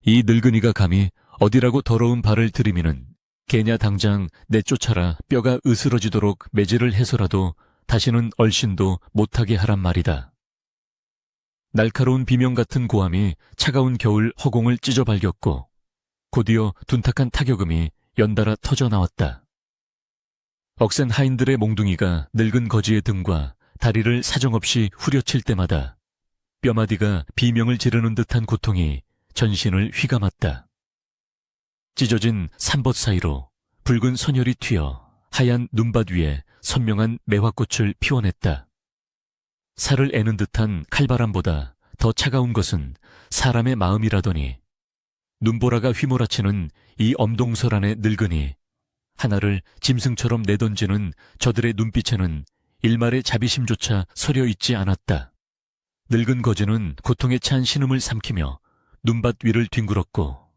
이 늙은이가 감히 어디라고 더러운 발을 들이미는 개냐 당장 내쫓아라 뼈가 으스러지도록 매질을 해서라도 다시는 얼씬도 못하게 하란 말이다. 날카로운 비명 같은 고함이 차가운 겨울 허공을 찢어 발겼고 곧이어 둔탁한 타격음이 연달아 터져 나왔다. 억센 하인들의 몽둥이가 늙은 거지의 등과 다리를 사정없이 후려칠 때마다 뼈마디가 비명을 지르는 듯한 고통이 전신을 휘감았다. 찢어진 삼벗 사이로 붉은 선혈이 튀어 하얀 눈밭 위에 선명한 매화꽃을 피워냈다. 살을 애는 듯한 칼바람보다 더 차가운 것은 사람의 마음이라더니 눈보라가 휘몰아치는 이 엄동설 안의 늙은이 하나를 짐승처럼 내던지는 저들의 눈빛에는 일말의 자비심조차 서려 있지 않았다. 늙은 거지는 고통에 찬 신음을 삼키며 눈밭 위를 뒹굴었고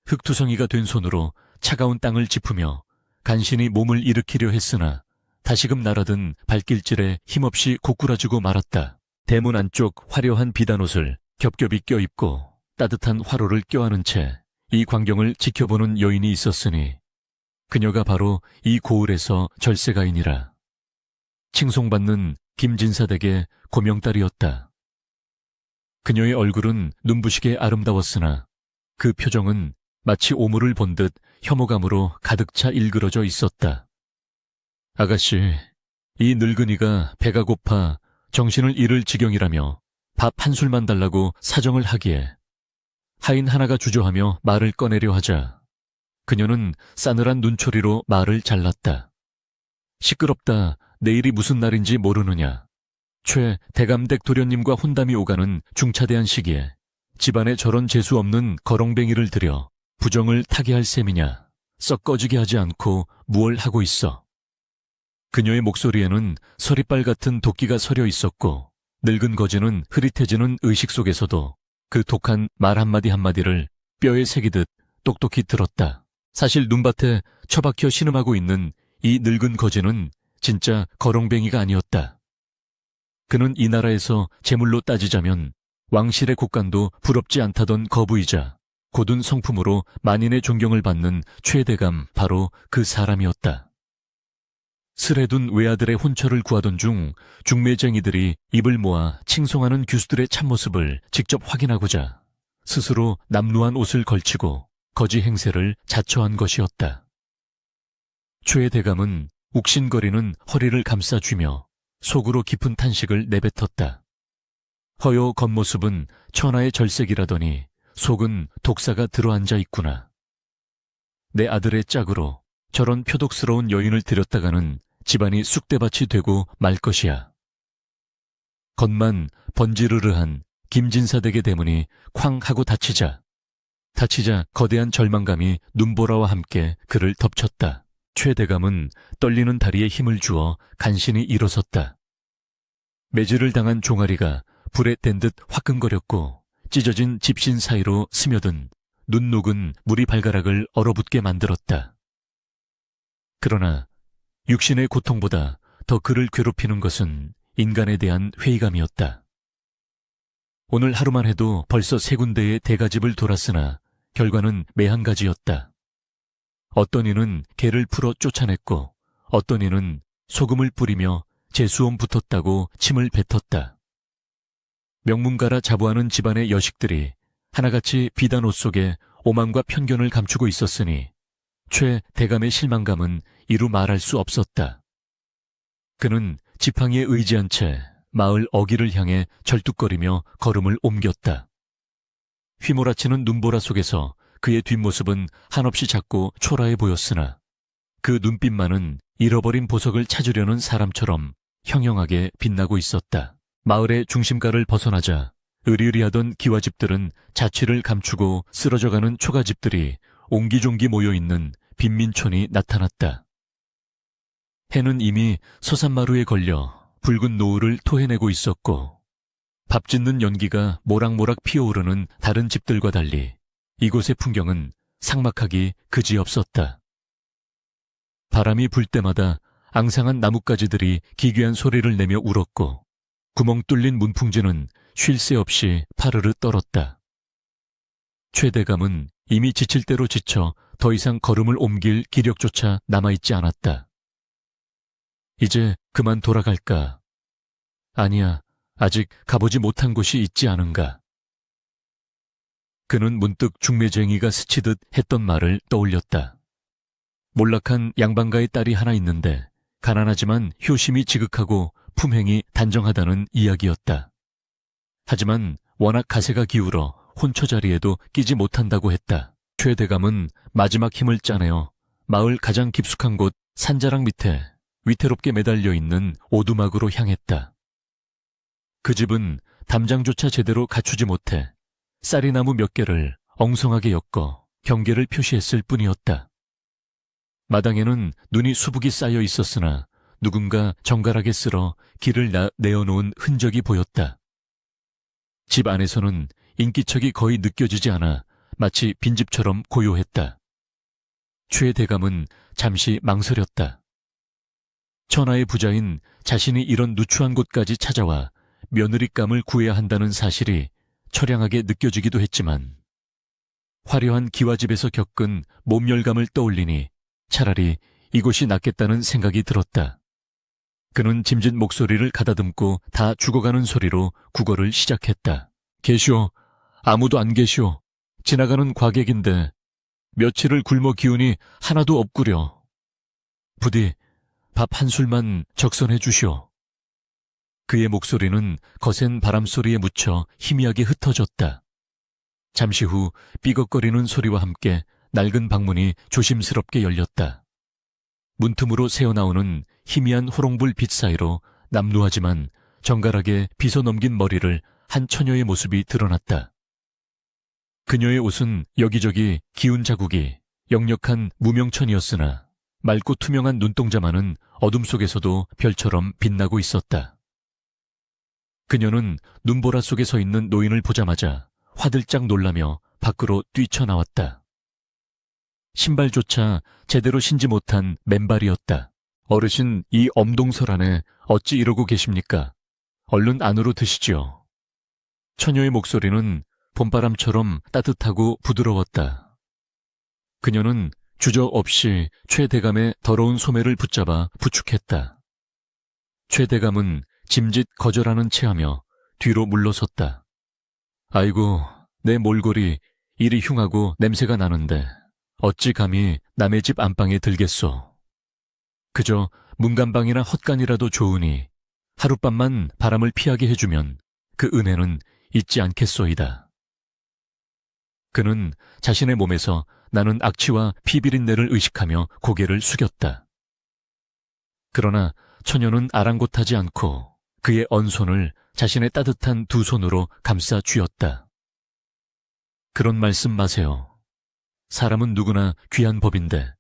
흙투성이가 된 손으로 차가운 땅을 짚으며 간신히 몸을 일으키려 했으나 다시금 날아든 발길질에 힘없이 고꾸라지고 말았다. 대문 안쪽 화려한 비단옷을 겹겹이 껴입고 따뜻한 화로를 껴안은 채 이 광경을 지켜보는 여인이 있었으니 그녀가 바로 이 고을에서 절세가인이라. 칭송받는 김진사 댁의 고명딸이었다. 그녀의 얼굴은 눈부시게 아름다웠으나 그 표정은 마치 오물을 본 듯 혐오감으로 가득 차 일그러져 있었다. 아가씨, 이 늙은이가 배가 고파 정신을 잃을 지경이라며 밥 한 술만 달라고 사정을 하기에 하인 하나가 주저하며 말을 꺼내려 하자 그녀는 싸늘한 눈초리로 말을 잘랐다. 시끄럽다. 내일이 무슨 날인지 모르느냐. 최 대감댁 도련님과 혼담이 오가는 중차대한 시기에 집안에 저런 재수 없는 거렁뱅이를 들여 부정을 타게 할 셈이냐. 썩 꺼지게 하지 않고 무얼 하고 있어. 그녀의 목소리에는 서리빨 같은 도끼가 서려 있었고 늙은 거지는 흐릿해지는 의식 속에서도 그 독한 말 한마디 한마디를 뼈에 새기듯 똑똑히 들었다. 사실 눈밭에 처박혀 신음하고 있는 이 늙은 거지는 진짜 거렁뱅이가 아니었다. 그는 이 나라에서 재물로 따지자면 왕실의 곡간도 부럽지 않다던 거부이자 고든 성품으로 만인의 존경을 받는 최대감 바로 그 사람이었다. 슬해둔 외아들의 혼처를 구하던 중 중매쟁이들이 입을 모아 칭송하는 규수들의 참모습을 직접 확인하고자 스스로 남루한 옷을 걸치고 거지 행세를 자처한 것이었다. 최 대감은 욱신거리는 허리를 감싸쥐며 속으로 깊은 탄식을 내뱉었다. 허요 겉모습은 천하의 절색이라더니 속은 독사가 들어앉아 있구나. 내 아들의 짝으로 저런 표독스러운 여인을 들였다가는 집안이 쑥대밭이 되고 말 것이야. 겉만 번지르르한 김진사 댁의 대문이 쾅 하고 닫히자 거대한 절망감이 눈보라와 함께 그를 덮쳤다. 최 대감은 떨리는 다리에 힘을 주어 간신히 일어섰다. 매질을 당한 종아리가 불에 댄 듯 화끈거렸고 찢어진 집신 사이로 스며든 눈 녹은 물이 발가락을 얼어붙게 만들었다. 그러나 육신의 고통보다 더 그를 괴롭히는 것은 인간에 대한 회의감이었다. 오늘 하루만 해도 벌써 3군데의 대가집을 돌았으나 결과는 매한 가지였다. 어떤 이는 개를 풀어 쫓아냈고 어떤 이는 소금을 뿌리며 재수험 붙었다고 침을 뱉었다. 명문가라 자부하는 집안의 여식들이 하나같이 비단 옷 속에 오만과 편견을 감추고 있었으니 최 대감의 실망감은 이루 말할 수 없었다. 그는 지팡이에 의지한 채 마을 어귀를 향해 절뚝거리며 걸음을 옮겼다. 휘몰아치는 눈보라 속에서 그의 뒷모습은 한없이 작고 초라해 보였으나 그 눈빛만은 잃어버린 보석을 찾으려는 사람처럼 형형하게 빛나고 있었다. 마을의 중심가를 벗어나자 으리으리하던 기와집들은 자취를 감추고 쓰러져가는 초가집들이 옹기종기 모여있는 빈민촌이 나타났다. 해는 이미 서산마루에 걸려 붉은 노을을 토해내고 있었고 밥 짓는 연기가 모락모락 피어오르는 다른 집들과 달리 이곳의 풍경은 삭막하기 그지없었다. 바람이 불 때마다 앙상한 나뭇가지들이 기괴한 소리를 내며 울었고 구멍 뚫린 문풍지는 쉴 새 없이 파르르 떨었다. 최대감은 이미 지칠 대로 지쳐 더 이상 걸음을 옮길 기력조차 남아있지 않았다. 이제 그만 돌아갈까? 아니야, 아직 가보지 못한 곳이 있지 않은가? 그는 문득 중매쟁이가 스치듯 했던 말을 떠올렸다. 몰락한 양반가의 딸이 하나 있는데 가난하지만 효심이 지극하고 품행이 단정하다는 이야기였다. 하지만 워낙 가세가 기울어 혼처 자리에도 끼지 못한다고 했다. 최대감은 마지막 힘을 짜내어 마을 가장 깊숙한 곳 산자락 밑에 위태롭게 매달려 있는 오두막으로 향했다. 그 집은 담장조차 제대로 갖추지 못해 쌀이나무 몇 개를 엉성하게 엮어 경계를 표시했을 뿐이었다. 마당에는 눈이 수북이 쌓여 있었으나 누군가 정갈하게 쓸어 길을 내어놓은 흔적이 보였다. 집 안에서는 인기척이 거의 느껴지지 않아 마치 빈집처럼 고요했다. 최 대감은 잠시 망설였다. 천하의 부자인 자신이 이런 누추한 곳까지 찾아와 며느리감을 구해야 한다는 사실이 처량하게 느껴지기도 했지만 화려한 기와집에서 겪은 몸열감을 떠올리니 차라리 이곳이 낫겠다는 생각이 들었다. 그는 짐진 목소리를 가다듬고 다 죽어가는 소리로 국어를 시작했다. 계시오. 아무도 안 계시오. 지나가는 과객인데 며칠을 굶어 기운이 하나도 없구려. 부디 밥 한 술만 적선해 주시오. 그의 목소리는 거센 바람소리에 묻혀 희미하게 흩어졌다. 잠시 후 삐걱거리는 소리와 함께 낡은 방문이 조심스럽게 열렸다. 문틈으로 새어나오는 희미한 호롱불 빛 사이로 남루하지만 정갈하게 빗어넘긴 머리를 한 처녀의 모습이 드러났다. 그녀의 옷은 여기저기 기운 자국이 역력한 무명천이었으나 맑고 투명한 눈동자만은 어둠 속에서도 별처럼 빛나고 있었다. 그녀는 눈보라 속에 서 있는 노인을 보자마자 화들짝 놀라며 밖으로 뛰쳐나왔다. 신발조차 제대로 신지 못한 맨발이었다. 어르신, 이 엄동설 안에 어찌 이러고 계십니까? 얼른 안으로 드시지요. 처녀의 목소리는 봄바람처럼 따뜻하고 부드러웠다. 그녀는 주저없이 최 대감의 더러운 소매를 붙잡아 부축했다. 최 대감은 짐짓 거절하는 체하며 뒤로 물러섰다. 아이고, 내 몰골이 이리 흉하고 냄새가 나는데 어찌 감히 남의 집 안방에 들겠소. 그저 문간방이나 헛간이라도 좋으니 하룻밤만 바람을 피하게 해주면 그 은혜는 잊지 않겠소이다. 그는 자신의 몸에서 나는 악취와 피비린내를 의식하며 고개를 숙였다. 그러나 처녀는 아랑곳하지 않고 그의 언손을 자신의 따뜻한 두 손으로 감싸 쥐었다. 그런 말씀 마세요. 사람은 누구나 귀한 법인데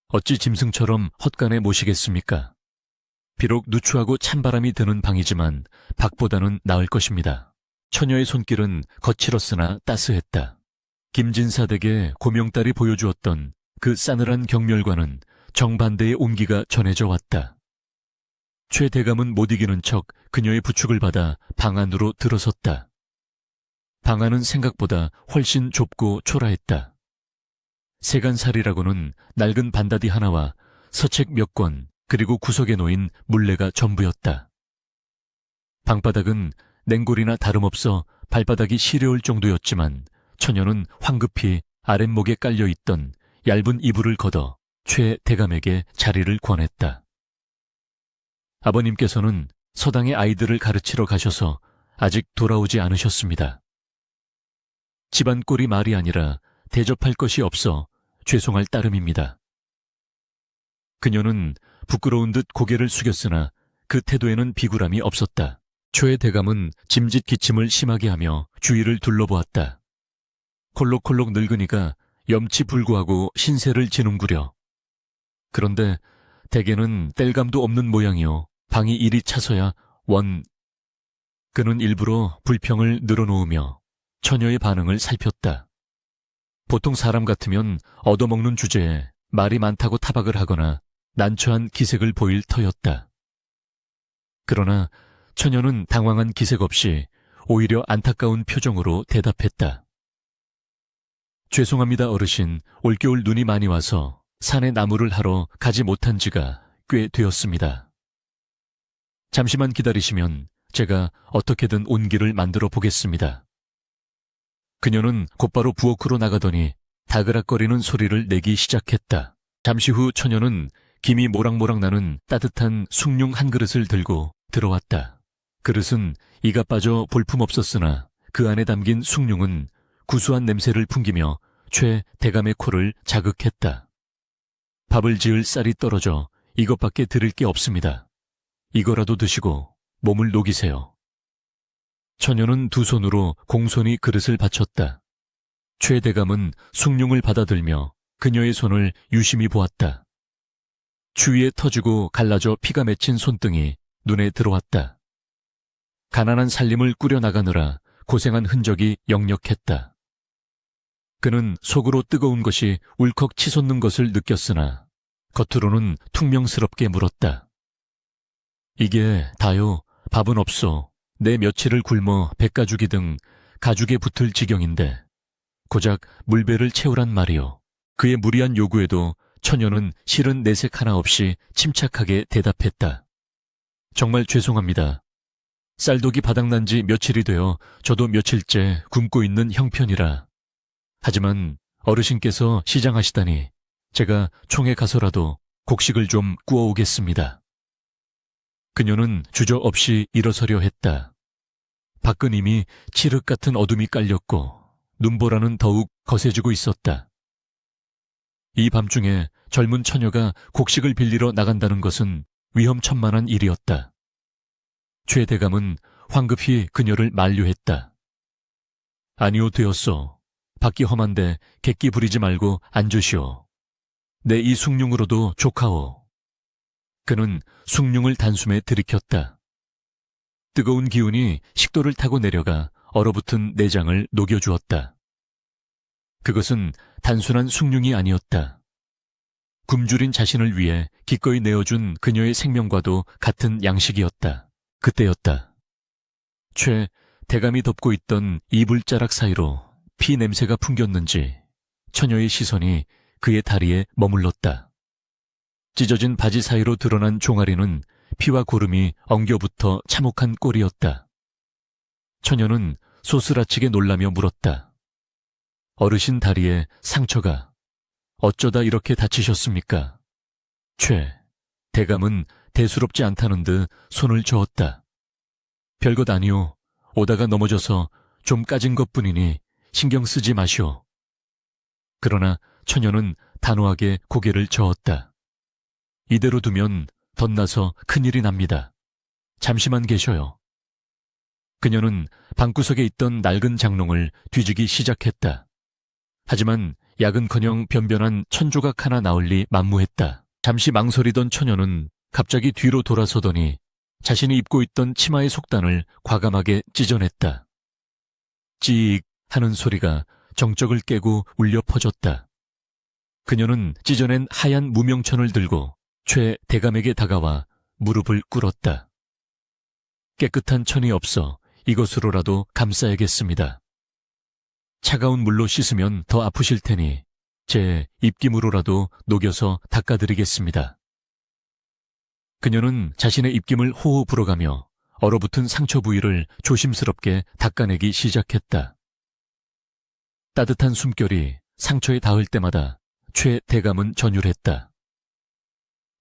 어찌 짐승처럼 헛간에 모시겠습니까? 비록 누추하고 찬바람이 드는 방이지만 밖보다는 나을 것입니다. 처녀의 손길은 거칠었으나 따스했다. 김진사 댁의 고명딸이 보여주었던 그 싸늘한 경멸과는 정반대의 온기가 전해져 왔다. 최 대감은 못 이기는 척 그녀의 부축을 받아 방 안으로 들어섰다. 방 안은 생각보다 훨씬 좁고 초라했다. 세간살이라고는 낡은 반다디 하나와 서책 몇 권, 그리고 구석에 놓인 물레가 전부였다. 방바닥은 냉골이나 다름없어 발바닥이 시려울 정도였지만 처녀는 황급히 아랫목에 깔려있던 얇은 이불을 걷어 최 대감에게 자리를 권했다. 아버님께서는 서당의 아이들을 가르치러 가셔서 아직 돌아오지 않으셨습니다. 집안 꼴이 말이 아니라 대접할 것이 없어 죄송할 따름입니다. 그녀는 부끄러운 듯 고개를 숙였으나 그 태도에는 비굴함이 없었다. 최 대감은 짐짓 기침을 심하게 하며 주위를 둘러보았다. 콜록콜록 늙은이가 염치불구하고 신세를 지눈구려. 그런데 대개는 뗄감도 없는 모양이요. 방이 이리 차서야 그는 일부러 불평을 늘어놓으며 처녀의 반응을 살폈다. 보통 사람 같으면 얻어먹는 주제에 말이 많다고 타박을 하거나 난처한 기색을 보일 터였다. 그러나 처녀는 당황한 기색 없이 오히려 안타까운 표정으로 대답했다. 죄송합니다, 어르신. 올겨울 눈이 많이 와서 산에 나무를 하러 가지 못한 지가 꽤 되었습니다. 잠시만 기다리시면 제가 어떻게든 온기를 만들어 보겠습니다. 그녀는 곧바로 부엌으로 나가더니 다그락거리는 소리를 내기 시작했다. 잠시 후 처녀는 김이 모락모락 나는 따뜻한 숭늉 한 그릇을 들고 들어왔다. 그릇은 이가 빠져 볼품없었으나 그 안에 담긴 숭늉은 구수한 냄새를 풍기며 최 대감의 코를 자극했다. 밥을 지을 쌀이 떨어져 이것밖에 드릴 게 없습니다. 이거라도 드시고 몸을 녹이세요. 처녀는 두 손으로 공손히 그릇을 받쳤다. 최 대감은 숭늉을 받아들며 그녀의 손을 유심히 보았다. 추위에 터지고 갈라져 피가 맺힌 손등이 눈에 들어왔다. 가난한 살림을 꾸려나가느라 고생한 흔적이 역력했다. 그는 속으로 뜨거운 것이 울컥 치솟는 것을 느꼈으나 겉으로는 퉁명스럽게 물었다. 이게 다요, 밥은 없소. 내 며칠을 굶어 백가죽이 등 가죽에 붙을 지경인데 고작 물배를 채우란 말이오. 그의 무리한 요구에도 처녀는 실은 내색 하나 없이 침착하게 대답했다. 정말 죄송합니다. 쌀독이 바닥난 지 며칠이 되어 저도 며칠째 굶고 있는 형편이라. 하지만 어르신께서 시장하시다니 제가 총에 가서라도 곡식을 좀 구워오겠습니다. 그녀는 주저없이 일어서려 했다. 밖은 이미 칠흑 같은 어둠이 깔렸고 눈보라는 더욱 거세지고 있었다. 이 밤중에 젊은 처녀가 곡식을 빌리러 나간다는 것은 위험천만한 일이었다. 최 대감은 황급히 그녀를 만류했다. 아니오 되었소. 밖이 험한데 객기 부리지 말고 앉으시오. 내 이 숭늉으로도 족하오. 그는 숭늉을 단숨에 들이켰다. 뜨거운 기운이 식도를 타고 내려가 얼어붙은 내장을 녹여주었다. 그것은 단순한 숭늉이 아니었다. 굶주린 자신을 위해 기꺼이 내어준 그녀의 생명과도 같은 양식이었다. 그때였다. 최 대감이 덮고 있던 이불자락 사이로 피 냄새가 풍겼는지 처녀의 시선이 그의 다리에 머물렀다. 찢어진 바지 사이로 드러난 종아리는 피와 고름이 엉겨붙어 참혹한 꼴이었다. 처녀는 소스라치게 놀라며 물었다. 어르신 다리에 상처가 어쩌다 이렇게 다치셨습니까? 최 대감은 대수롭지 않다는 듯 손을 저었다. 별것 아니오. 오다가 넘어져서 좀 까진 것뿐이니 신경 쓰지 마시오. 그러나 처녀는 단호하게 고개를 저었다. 이대로 두면 덧나서 큰일이 납니다. 잠시만 계셔요. 그녀는 방구석에 있던 낡은 장롱을 뒤지기 시작했다. 하지만 약은커녕 변변한 천조각 하나 나올 리 만무했다. 잠시 망설이던 처녀는 갑자기 뒤로 돌아서더니 자신이 입고 있던 치마의 속단을 과감하게 찢어냈다. 찌익 하는 소리가 정적을 깨고 울려 퍼졌다. 그녀는 찢어낸 하얀 무명천을 들고 최 대감에게 다가와 무릎을 꿇었다. 깨끗한 천이 없어 이것으로라도 감싸야겠습니다. 차가운 물로 씻으면 더 아프실 테니 제 입김으로라도 녹여서 닦아드리겠습니다. 그녀는 자신의 입김을 호호 불어가며 얼어붙은 상처 부위를 조심스럽게 닦아내기 시작했다. 따뜻한 숨결이 상처에 닿을 때마다 최 대감은 전율했다.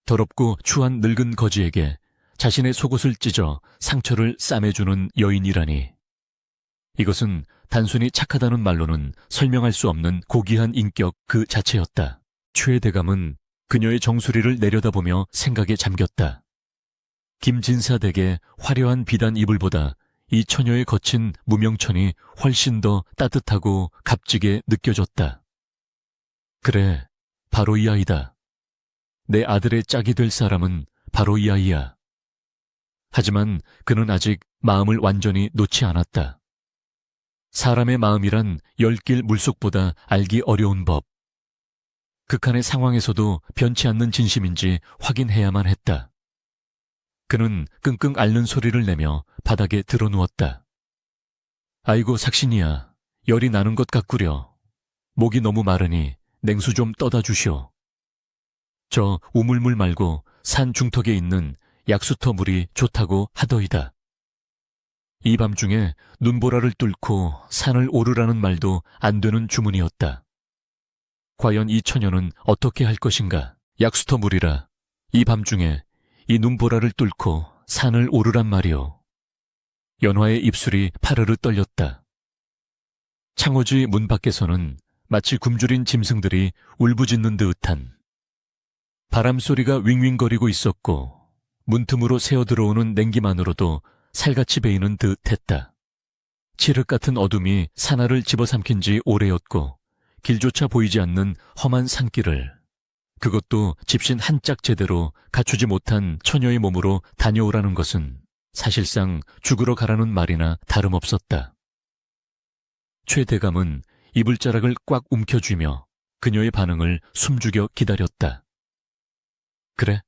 더럽고 추한 늙은 거지에게 자신의 속옷을 찢어 상처를 싸매주는 여인이라니. 이것은 단순히 착하다는 말로는 설명할 수 없는 고귀한 인격 그 자체였다. 최 대감은 그녀의 정수리를 내려다보며 생각에 잠겼다. 김진사 댁의 화려한 비단 이불보다 이 처녀의 거친 무명천이 훨씬 더 따뜻하고 값지게 느껴졌다. 그래, 바로 이 아이다. 내 아들의 짝이 될 사람은 바로 이 아이야. 하지만 그는 아직 마음을 완전히 놓지 않았다. 사람의 마음이란 열길 물속보다 알기 어려운 법. 극한의 상황에서도 변치 않는 진심인지 확인해야만 했다. 그는 끙끙 앓는 소리를 내며 바닥에 드러누웠다. 아이고 삭신이야. 열이 나는 것 같구려. 목이 너무 마르니 냉수 좀 떠다 주시오. 저 우물물 말고 산 중턱에 있는 약수터 물이 좋다고 하더이다. 이 밤중에 눈보라를 뚫고 산을 오르라는 말도 안 되는 주문이었다. 과연 이 처녀는 어떻게 할 것인가? 약수터 물이라 이 밤중에 이 눈보라를 뚫고 산을 오르란 말이오. 연화의 입술이 파르르 떨렸다. 창호지 문 밖에서는 마치 굶주린 짐승들이 울부짖는 듯한 바람소리가 윙윙거리고 있었고 문틈으로 새어들어오는 냉기만으로도 살같이 베이는 듯했다. 칠흑 같은 어둠이 산하를 집어삼킨 지 오래였고 길조차 보이지 않는 험한 산길을 그것도 집신 한 짝 제대로 갖추지 못한 처녀의 몸으로 다녀오라는 것은 사실상 죽으러 가라는 말이나 다름없었다. 최 대감은 이불자락을 꽉 움켜쥐며 그녀의 반응을 숨죽여 기다렸다. 그래,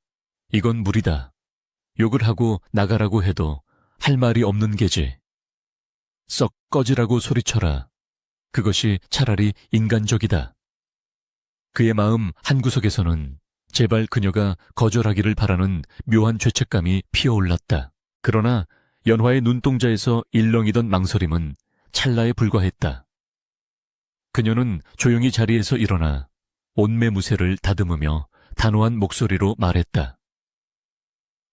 이건 무리다. 욕을 하고 나가라고 해도 할 말이 없는 게지. 썩 꺼지라고 소리쳐라. 그것이 차라리 인간적이다. 그의 마음 한구석에서는 제발 그녀가 거절하기를 바라는 묘한 죄책감이 피어올랐다. 그러나 연화의 눈동자에서 일렁이던 망설임은 찰나에 불과했다. 그녀는 조용히 자리에서 일어나 온매무새를 다듬으며 단호한 목소리로 말했다.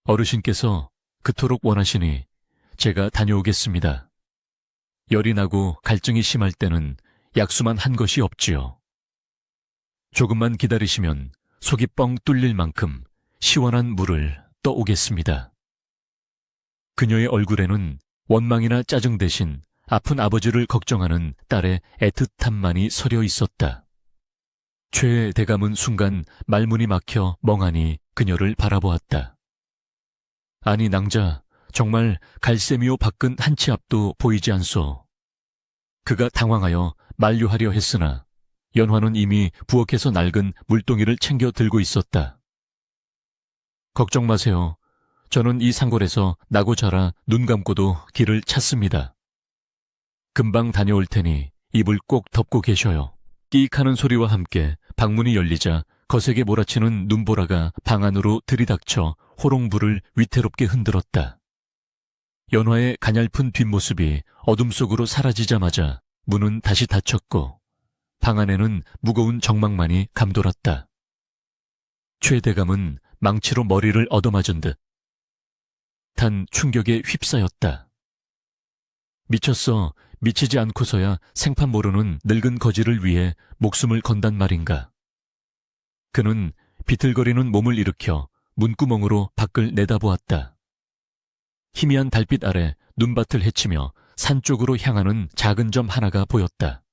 어르신께서 그토록 원하시니 제가 다녀오겠습니다. 열이 나고 갈증이 심할 때는 약수만 한 것이 없지요. 조금만 기다리시면 속이 뻥 뚫릴 만큼 시원한 물을 떠오겠습니다. 그녀의 얼굴에는 원망이나 짜증 대신 아픈 아버지를 걱정하는 딸의 애틋함만이 서려 있었다. 최 대감은 순간 말문이 막혀 멍하니 그녀를 바라보았다. 아니 낭자, 정말 갈세미오 밖은 한 치 앞도 보이지 않소. 그가 당황하여 만류하려 했으나 연화는 이미 부엌에서 낡은 물동이를 챙겨 들고 있었다. 걱정 마세요. 저는 이 산골에서 나고 자라 눈 감고도 길을 찾습니다. 금방 다녀올 테니 입을 꼭 덮고 계셔요. 끼익하는 소리와 함께 방문이 열리자 거세게 몰아치는 눈보라가 방 안으로 들이닥쳐 호롱불을 위태롭게 흔들었다. 연화의 가냘픈 뒷모습이 어둠 속으로 사라지자마자 문은 다시 닫혔고 방 안에는 무거운 정막만이 감돌았다. 최 대감은 망치로 머리를 얻어맞은 듯한 충격에 휩싸였다. 미쳤어. 미치지 않고서야 생판 모르는 늙은 거지를 위해 목숨을 건단 말인가. 그는 비틀거리는 몸을 일으켜 문구멍으로 밖을 내다보았다. 희미한 달빛 아래 눈밭을 헤치며 산 쪽으로 향하는 작은 점 하나가 보였다.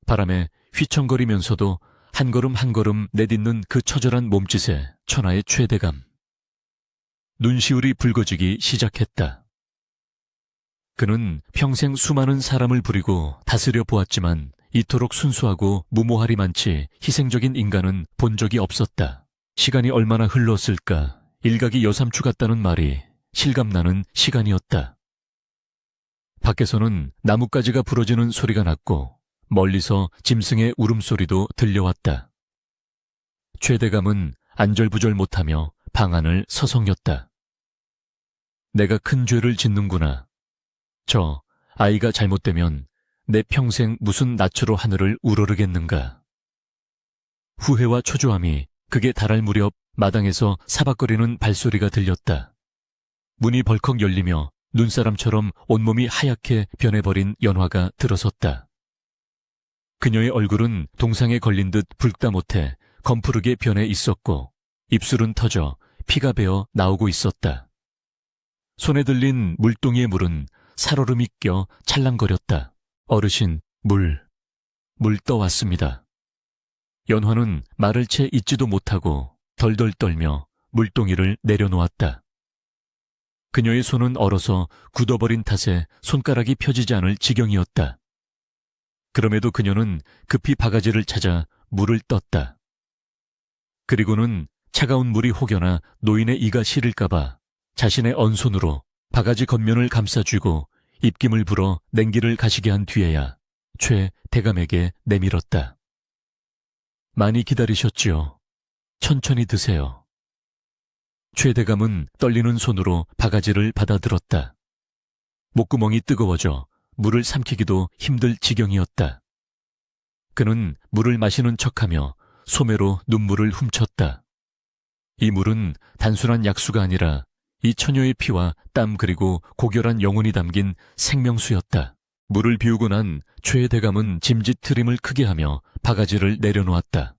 바람에 휘청거리면서도 한 걸음 한 걸음 내딛는 그 처절한 몸짓에 천하의 최대감. 눈시울이 붉어지기 시작했다. 그는 평생 수많은 사람을 부리고 다스려 보았지만 이토록 순수하고 무모하리만치 희생적인 인간은 본 적이 없었다. 시간이 얼마나 흘렀을까. 일각이 여삼추 같다는 말이 실감나는 시간이었다. 밖에서는 나뭇가지가 부러지는 소리가 났고 멀리서 짐승의 울음소리도 들려왔다. 최대감은 안절부절 못하며 방 안을 서성였다. 내가 큰 죄를 짓는구나. 저 아이가 잘못되면 내 평생 무슨 낯으로 하늘을 우러르겠는가. 후회와 초조함이 극에 달할 무렵 마당에서 사박거리는 발소리가 들렸다. 문이 벌컥 열리며 눈사람처럼 온몸이 하얗게 변해버린 연화가 들어섰다. 그녀의 얼굴은 동상에 걸린 듯 붉다 못해 검푸르게 변해 있었고 입술은 터져 피가 배어 나오고 있었다. 손에 들린 물동이의 물은 살얼음이 껴 찰랑거렸다. 어르신, 물 떠왔습니다. 연화는 말을 채 잊지도 못하고 덜덜 떨며 물동이를 내려놓았다. 그녀의 손은 얼어서 굳어버린 탓에 손가락이 펴지지 않을 지경이었다. 그럼에도 그녀는 급히 바가지를 찾아 물을 떴다. 그리고는 차가운 물이 혹여나 노인의 이가 시릴까봐 자신의 언손으로 바가지 겉면을 감싸쥐고 입김을 불어 냉기를 가시게 한 뒤에야 최 대감에게 내밀었다. 많이 기다리셨지요. 천천히 드세요. 최 대감은 떨리는 손으로 바가지를 받아들었다. 목구멍이 뜨거워져 물을 삼키기도 힘들 지경이었다. 그는 물을 마시는 척하며 소매로 눈물을 훔쳤다. 이 물은 단순한 약수가 아니라 이 처녀의 피와 땀 그리고 고결한 영혼이 담긴 생명수였다. 물을 비우고 난 최 대감은 짐짓 트림을 크게 하며 바가지를 내려놓았다.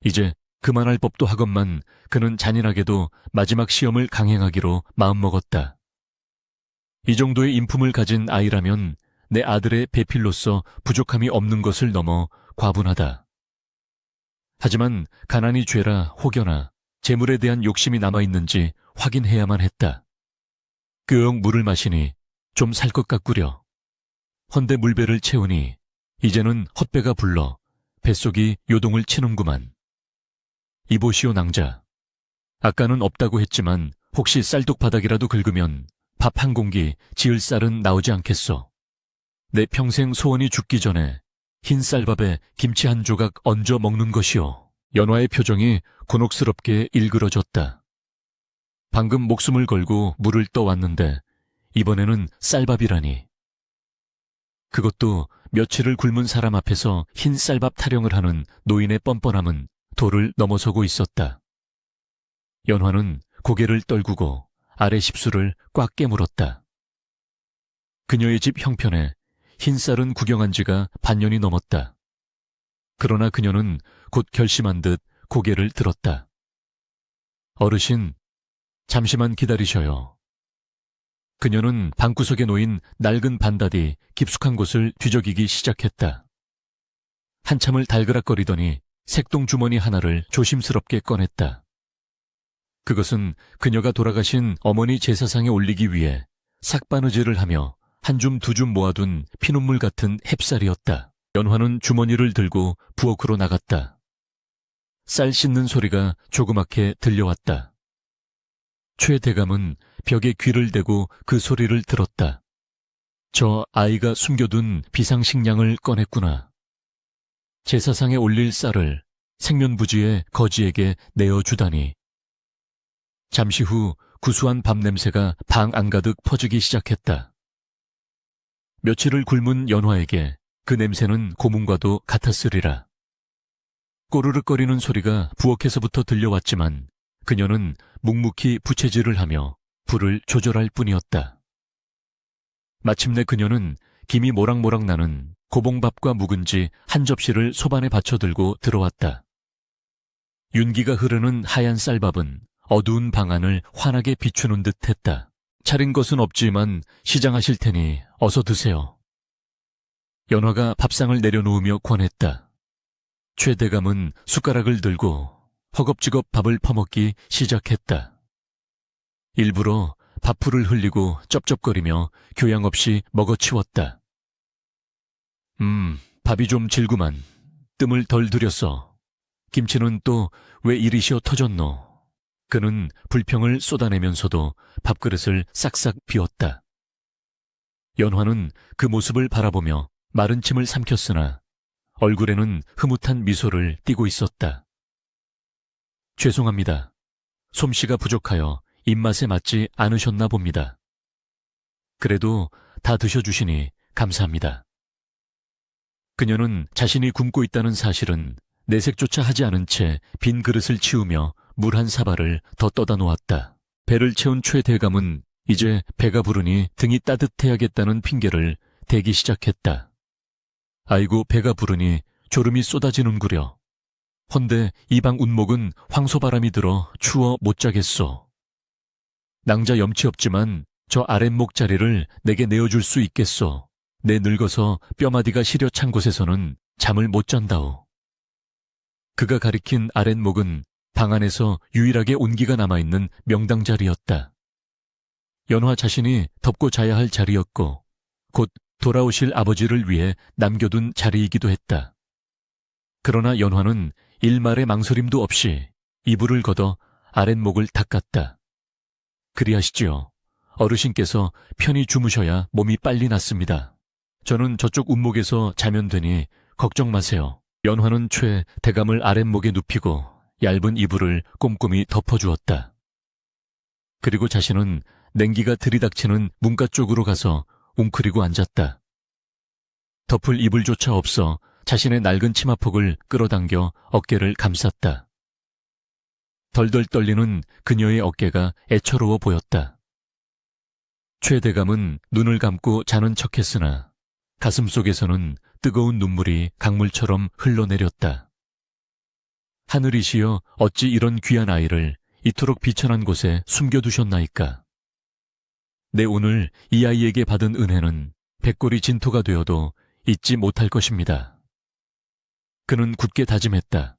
이제 그만할 법도 하건만 그는 잔인하게도 마지막 시험을 강행하기로 마음먹었다. 이 정도의 인품을 가진 아이라면 내 아들의 배필로서 부족함이 없는 것을 넘어 과분하다. 하지만 가난이 죄라 혹여나 재물에 대한 욕심이 남아있는지 확인해야만 했다. 끄엉 물을 마시니 좀 살 것 같구려. 헌데 물배를 채우니 이제는 헛배가 불러 뱃속이 요동을 치는구만. 이보시오 낭자. 아까는 없다고 했지만 혹시 쌀독바닥이라도 긁으면 밥 한 공기 지을 쌀은 나오지 않겠소. 내 평생 소원이 죽기 전에 흰 쌀밥에 김치 한 조각 얹어 먹는 것이오. 연화의 표정이 곤혹스럽게 일그러졌다. 방금 목숨을 걸고 물을 떠왔는데 이번에는 쌀밥이라니. 그것도 며칠을 굶은 사람 앞에서 흰 쌀밥 타령을 하는 노인의 뻔뻔함은 도를 넘어서고 있었다. 연화는 고개를 떨구고 아래 십수를 꽉 깨물었다. 그녀의 집 형편에 흰 쌀은 구경한 지가 반년이 넘었다. 그러나 그녀는 곧 결심한 듯 고개를 들었다. 어르신, 잠시만 기다리셔요. 그녀는 방구석에 놓인 낡은 반다디 깊숙한 곳을 뒤적이기 시작했다. 한참을 달그락거리더니 색동 주머니 하나를 조심스럽게 꺼냈다. 그것은 그녀가 돌아가신 어머니 제사상에 올리기 위해 삭바느질을 하며 한 줌 두 줌 모아둔 피눈물 같은 햅쌀이었다. 연화는 주머니를 들고 부엌으로 나갔다. 쌀 씻는 소리가 조그맣게 들려왔다. 최 대감은 벽에 귀를 대고 그 소리를 들었다. 저 아이가 숨겨둔 비상식량을 꺼냈구나. 제사상에 올릴 쌀을 생면부지의 거지에게 내어주다니. 잠시 후 구수한 밥 냄새가 방 안가득 퍼지기 시작했다. 며칠을 굶은 연화에게 그 냄새는 고문과도 같았으리라. 꼬르륵거리는 소리가 부엌에서부터 들려왔지만 그녀는 묵묵히 부채질을 하며 불을 조절할 뿐이었다. 마침내 그녀는 김이 모락모락 나는 고봉밥과 묵은지 한 접시를 소반에 받쳐들고 들어왔다. 윤기가 흐르는 하얀 쌀밥은 어두운 방 안을 환하게 비추는 듯 했다. 차린 것은 없지만 시장하실 테니 어서 드세요. 연화가 밥상을 내려놓으며 권했다. 최 대감은 숟가락을 들고 허겁지겁 밥을 퍼먹기 시작했다. 일부러 밥풀을 흘리고 쩝쩝거리며 교양 없이 먹어치웠다. 밥이 좀 질구만. 뜸을 덜 들였어. 김치는 또 왜 이리시어 터졌노? 그는 불평을 쏟아내면서도 밥그릇을 싹싹 비웠다. 연화는 그 모습을 바라보며 마른 침을 삼켰으나 얼굴에는 흐뭇한 미소를 띠고 있었다. 죄송합니다. 솜씨가 부족하여 입맛에 맞지 않으셨나 봅니다. 그래도 다 드셔주시니 감사합니다. 그녀는 자신이 굶고 있다는 사실은 내색조차 하지 않은 채 빈 그릇을 치우며 물 한 사발을 더 떠다 놓았다. 배를 채운 최 대감은 이제 배가 부르니 등이 따뜻해야겠다는 핑계를 대기 시작했다. 아이고 배가 부르니 졸음이 쏟아지는구려. 헌데 이 방 운목은 황소바람이 들어 추워 못 자겠소. 낭자 염치 없지만 저 아랫목 자리를 내게 내어줄 수 있겠소. 내 늙어서 뼈마디가 시려 찬 곳에서는 잠을 못 잔다오. 그가 가리킨 아랫목은 방 안에서 유일하게 온기가 남아있는 명당 자리였다. 연화 자신이 덮고 자야 할 자리였고 곧 돌아오실 아버지를 위해 남겨둔 자리이기도 했다. 그러나 연화는 일말의 망설임도 없이 이불을 걷어 아랫목을 닦았다. 그리하시지요. 어르신께서 편히 주무셔야 몸이 빨리 낫습니다. 저는 저쪽 운목에서 자면 되니 걱정 마세요. 연화는 최 대감을 아랫목에 눕히고 얇은 이불을 꼼꼼히 덮어주었다. 그리고 자신은 냉기가 들이닥치는 문가 쪽으로 가서 웅크리고 앉았다. 덮을 이불조차 없어 자신의 낡은 치마폭을 끌어당겨 어깨를 감쌌다. 덜덜 떨리는 그녀의 어깨가 애처로워 보였다. 최 대감은 눈을 감고 자는 척했으나 가슴속에서는 뜨거운 눈물이 강물처럼 흘러내렸다. 하늘이시여, 어찌 이런 귀한 아이를 이토록 비천한 곳에 숨겨두셨나이까. 내 오늘 이 아이에게 받은 은혜는 백골이 진토가 되어도 잊지 못할 것입니다. 그는 굳게 다짐했다.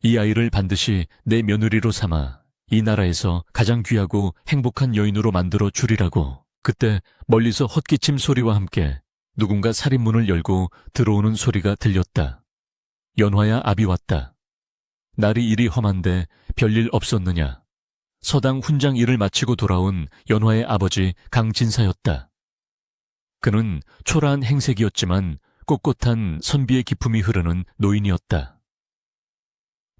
이 아이를 반드시 내 며느리로 삼아 이 나라에서 가장 귀하고 행복한 여인으로 만들어 주리라고. 그때 멀리서 헛기침 소리와 함께 누군가 살인문을 열고 들어오는 소리가 들렸다. 연화야, 압이 왔다. 날이 이리 험한데 별일 없었느냐. 서당 훈장 일을 마치고 돌아온 연화의 아버지 강진사였다. 그는 초라한 행색이었지만 꼿꼿한 선비의 기품이 흐르는 노인이었다.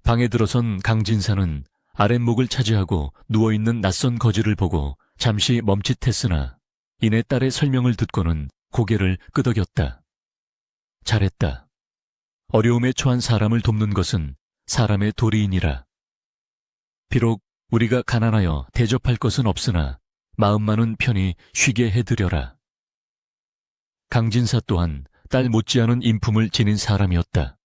방에 들어선 강진사는 아랫목을 차지하고 누워있는 낯선 거지를 보고 잠시 멈칫했으나 이내 딸의 설명을 듣고는 고개를 끄덕였다. 잘했다. 어려움에 처한 사람을 돕는 것은 사람의 도리이니라. 비록 우리가 가난하여 대접할 것은 없으나 마음만은 편히 쉬게 해드려라. 강진사 또한 딸 못지않은 인품을 지닌 사람이었다.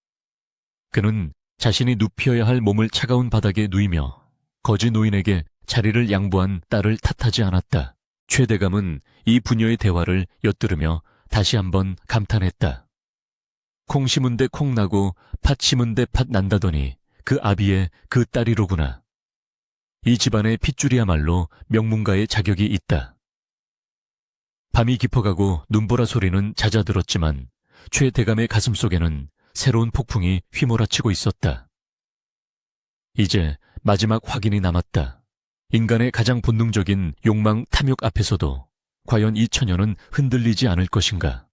그는 자신이 눕혀야 할 몸을 차가운 바닥에 누이며 거지 노인에게 자리를 양보한 딸을 탓하지 않았다. 최 대감은 이 부녀의 대화를 엿들으며 다시 한번 감탄했다. 콩 심은 데 콩 나고 팥 심은 데 팥 난다더니 그 아비의 그 딸이로구나. 이 집안의 핏줄이야말로 명문가의 자격이 있다. 밤이 깊어가고 눈보라 소리는 잦아들었지만 최 대감의 가슴속에는 새로운 폭풍이 휘몰아치고 있었다. 이제 마지막 확인이 남았다. 인간의 가장 본능적인 욕망 탐욕 앞에서도 과연 이 처녀는 흔들리지 않을 것인가.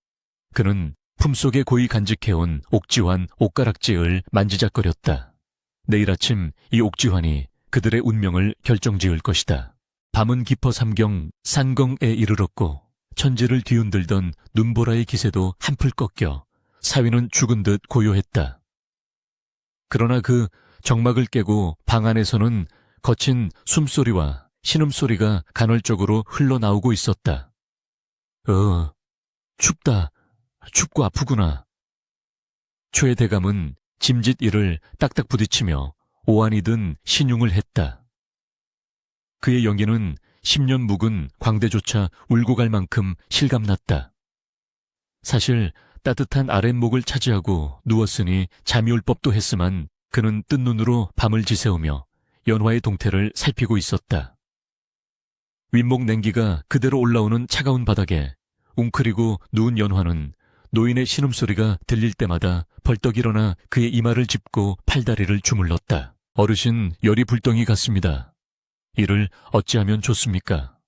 그는 품속에 고이 간직해온 옥지환 옷가락지을 만지작거렸다. 내일 아침 이 옥지환이 그들의 운명을 결정지을 것이다. 밤은 깊어 삼경 산경에 이르렀고 천지를 뒤흔들던 눈보라의 기세도 한풀 꺾여 사위는 죽은 듯 고요했다. 그러나 그 정막을 깨고 방 안에서는 거친 숨소리와 신음소리가 간헐적으로 흘러나오고 있었다. 춥다. 춥고 아프구나. 최 대감은 짐짓 이를 딱딱 부딪히며 오한이 든 신용을 했다. 그의 연기는 10년 묵은 광대조차 울고 갈 만큼 실감났다. 사실 따뜻한 아랫목을 차지하고 누웠으니 잠이 올 법도 했으만 그는 뜬 눈으로 밤을 지새우며 연화의 동태를 살피고 있었다. 윗목 냉기가 그대로 올라오는 차가운 바닥에 웅크리고 누운 연화는 노인의 신음소리가 들릴 때마다 벌떡 일어나 그의 이마를 짚고 팔다리를 주물렀다. 어르신, 열이 불덩이 같습니다. 이를 어찌하면 좋습니까?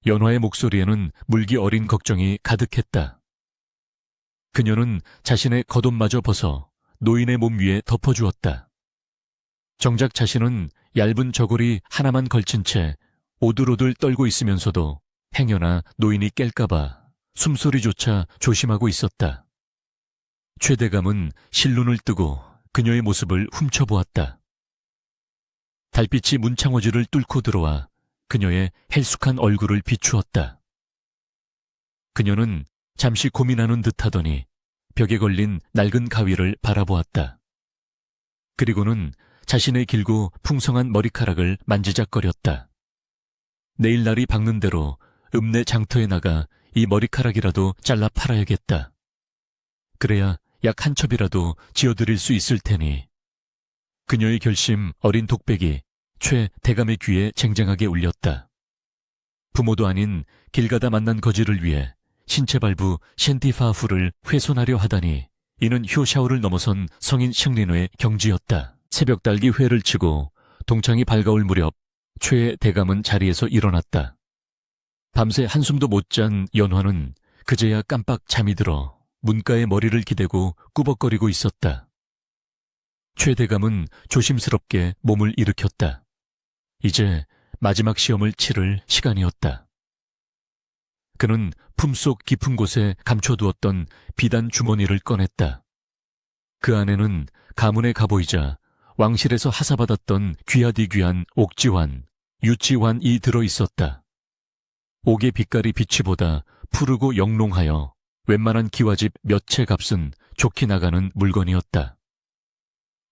연화의 목소리에는 물기 어린 걱정이 가득했다. 그녀는 자신의 겉옷마저 벗어 노인의 몸 위에 덮어주었다. 정작 자신은 얇은 저고리 하나만 걸친 채 오들오들 떨고 있으면서도 행여나 노인이 깰까봐 숨소리조차 조심하고 있었다. 최 대감은 실눈을 뜨고 그녀의 모습을 훔쳐보았다. 달빛이 문창호지를 뚫고 들어와 그녀의 헬쑥한 얼굴을 비추었다. 그녀는 잠시 고민하는 듯하더니 벽에 걸린 낡은 가위를 바라보았다. 그리고는 자신의 길고 풍성한 머리카락을 만지작거렸다. 내일 날이 밝는 대로 읍내 장터에 나가 이 머리카락이라도 잘라 팔아야겠다. 그래야 약 한 첩이라도 지어드릴 수 있을 테니. 그녀의 결심 어린 독백이 최 대감의 귀에 쟁쟁하게 울렸다. 부모도 아닌 길 가다 만난 거지를 위해 신체 발부 셴티파후를 훼손하려 하다니 이는 효샤오를 넘어선 성인 샹린의 경지였다. 새벽 달기 회를 치고 동창이 밝아올 무렵 최 대감은 자리에서 일어났다. 밤새 한숨도 못 잔 연화는 그제야 깜빡 잠이 들어 문가에 머리를 기대고 꾸벅거리고 있었다. 최 대감은 조심스럽게 몸을 일으켰다. 이제 마지막 시험을 치를 시간이었다. 그는 품속 깊은 곳에 감춰두었던 비단 주머니를 꺼냈다. 그 안에는 가문의 갑오이자 왕실에서 하사받았던 귀하디귀한 옥지환, 유치환이 들어있었다. 옥의 빛깔이 빛이보다 푸르고 영롱하여 웬만한 기와집 몇 채 값은 좋게 나가는 물건이었다.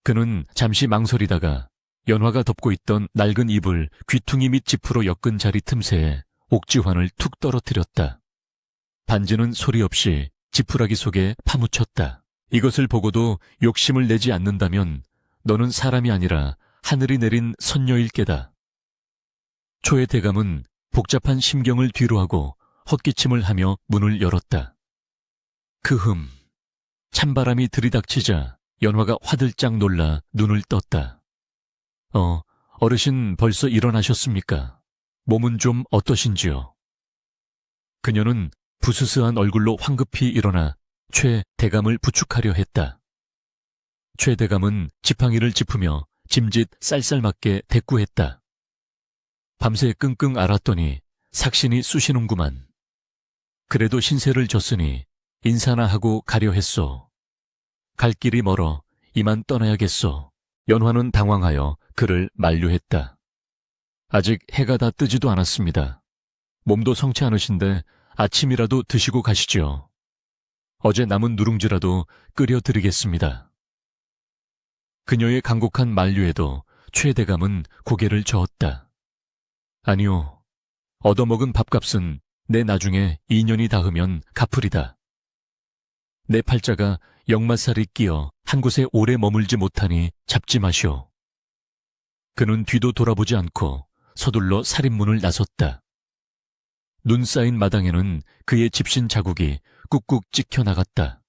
그는 잠시 망설이다가 연화가 덮고 있던 낡은 이불 귀퉁이 밑 지프로 엮은 자리 틈새에 옥지환을 툭 떨어뜨렸다. 반지는 소리 없이 지푸라기 속에 파묻혔다. 이것을 보고도 욕심을 내지 않는다면 너는 사람이 아니라 하늘이 내린 선녀일 게다. 초의 대감은 복잡한 심경을 뒤로하고 헛기침을 하며 문을 열었다. 찬바람이 들이닥치자 연화가 화들짝 놀라 눈을 떴다. 어르신 벌써 일어나셨습니까? 몸은 좀 어떠신지요? 그녀는 부스스한 얼굴로 황급히 일어나 최 대감을 부축하려 했다. 최 대감은 지팡이를 짚으며 짐짓 쌀쌀맞게 대꾸했다. 밤새 끙끙 앓았더니 삭신이 쑤시는구만. 그래도 신세를 졌으니 인사나 하고 가려 했소. 갈 길이 멀어 이만 떠나야겠소. 연화는 당황하여 그를 만류했다. 아직 해가 다 뜨지도 않았습니다. 몸도 성치 않으신데 아침이라도 드시고 가시죠. 어제 남은 누룽지라도 끓여 드리겠습니다. 그녀의 간곡한 만류에도 최 대감은 고개를 저었다. 아니요. 얻어먹은 밥값은 내 나중에 2년이 닿으면 갚으리다. 내 팔자가 역마살이 끼어 한 곳에 오래 머물지 못하니 잡지 마시오. 그는 뒤도 돌아보지 않고 서둘러 살인문을 나섰다. 눈 쌓인 마당에는 그의 집신 자국이 꾹꾹 찍혀 나갔다.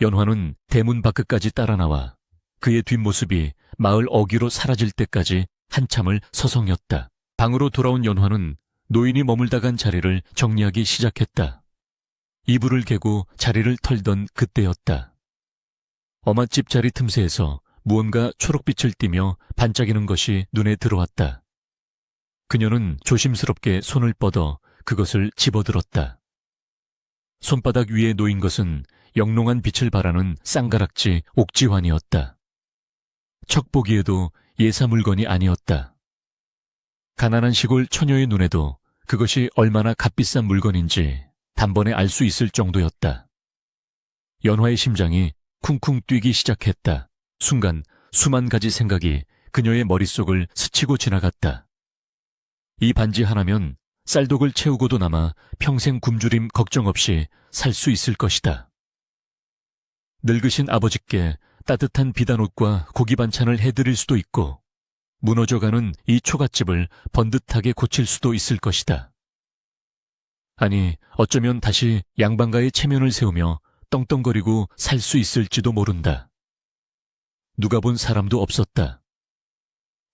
연화는 대문 밖까지 따라 나와 그의 뒷모습이 마을 어귀로 사라질 때까지 한참을 서성였다. 방으로 돌아온 연화는 노인이 머물다 간 자리를 정리하기 시작했다. 이불을 개고 자리를 털던 그때였다. 어맛집 자리 틈새에서 무언가 초록빛을 띠며 반짝이는 것이 눈에 들어왔다. 그녀는 조심스럽게 손을 뻗어 그것을 집어들었다. 손바닥 위에 놓인 것은 영롱한 빛을 발하는 쌍가락지 옥지환이었다. 척 보기에도 예사 물건이 아니었다. 가난한 시골 처녀의 눈에도 그것이 얼마나 값비싼 물건인지 단번에 알 수 있을 정도였다. 연화의 심장이 쿵쿵 뛰기 시작했다. 순간 수만 가지 생각이 그녀의 머릿속을 스치고 지나갔다. 이 반지 하나면 쌀독을 채우고도 남아 평생 굶주림 걱정 없이 살 수 있을 것이다. 늙으신 아버지께 따뜻한 비단옷과 고기 반찬을 해드릴 수도 있고 무너져가는 이 초갓집을 번듯하게 고칠 수도 있을 것이다. 아니, 어쩌면 다시 양반가의 체면을 세우며 떵떵거리고 살 수 있을지도 모른다. 누가 본 사람도 없었다.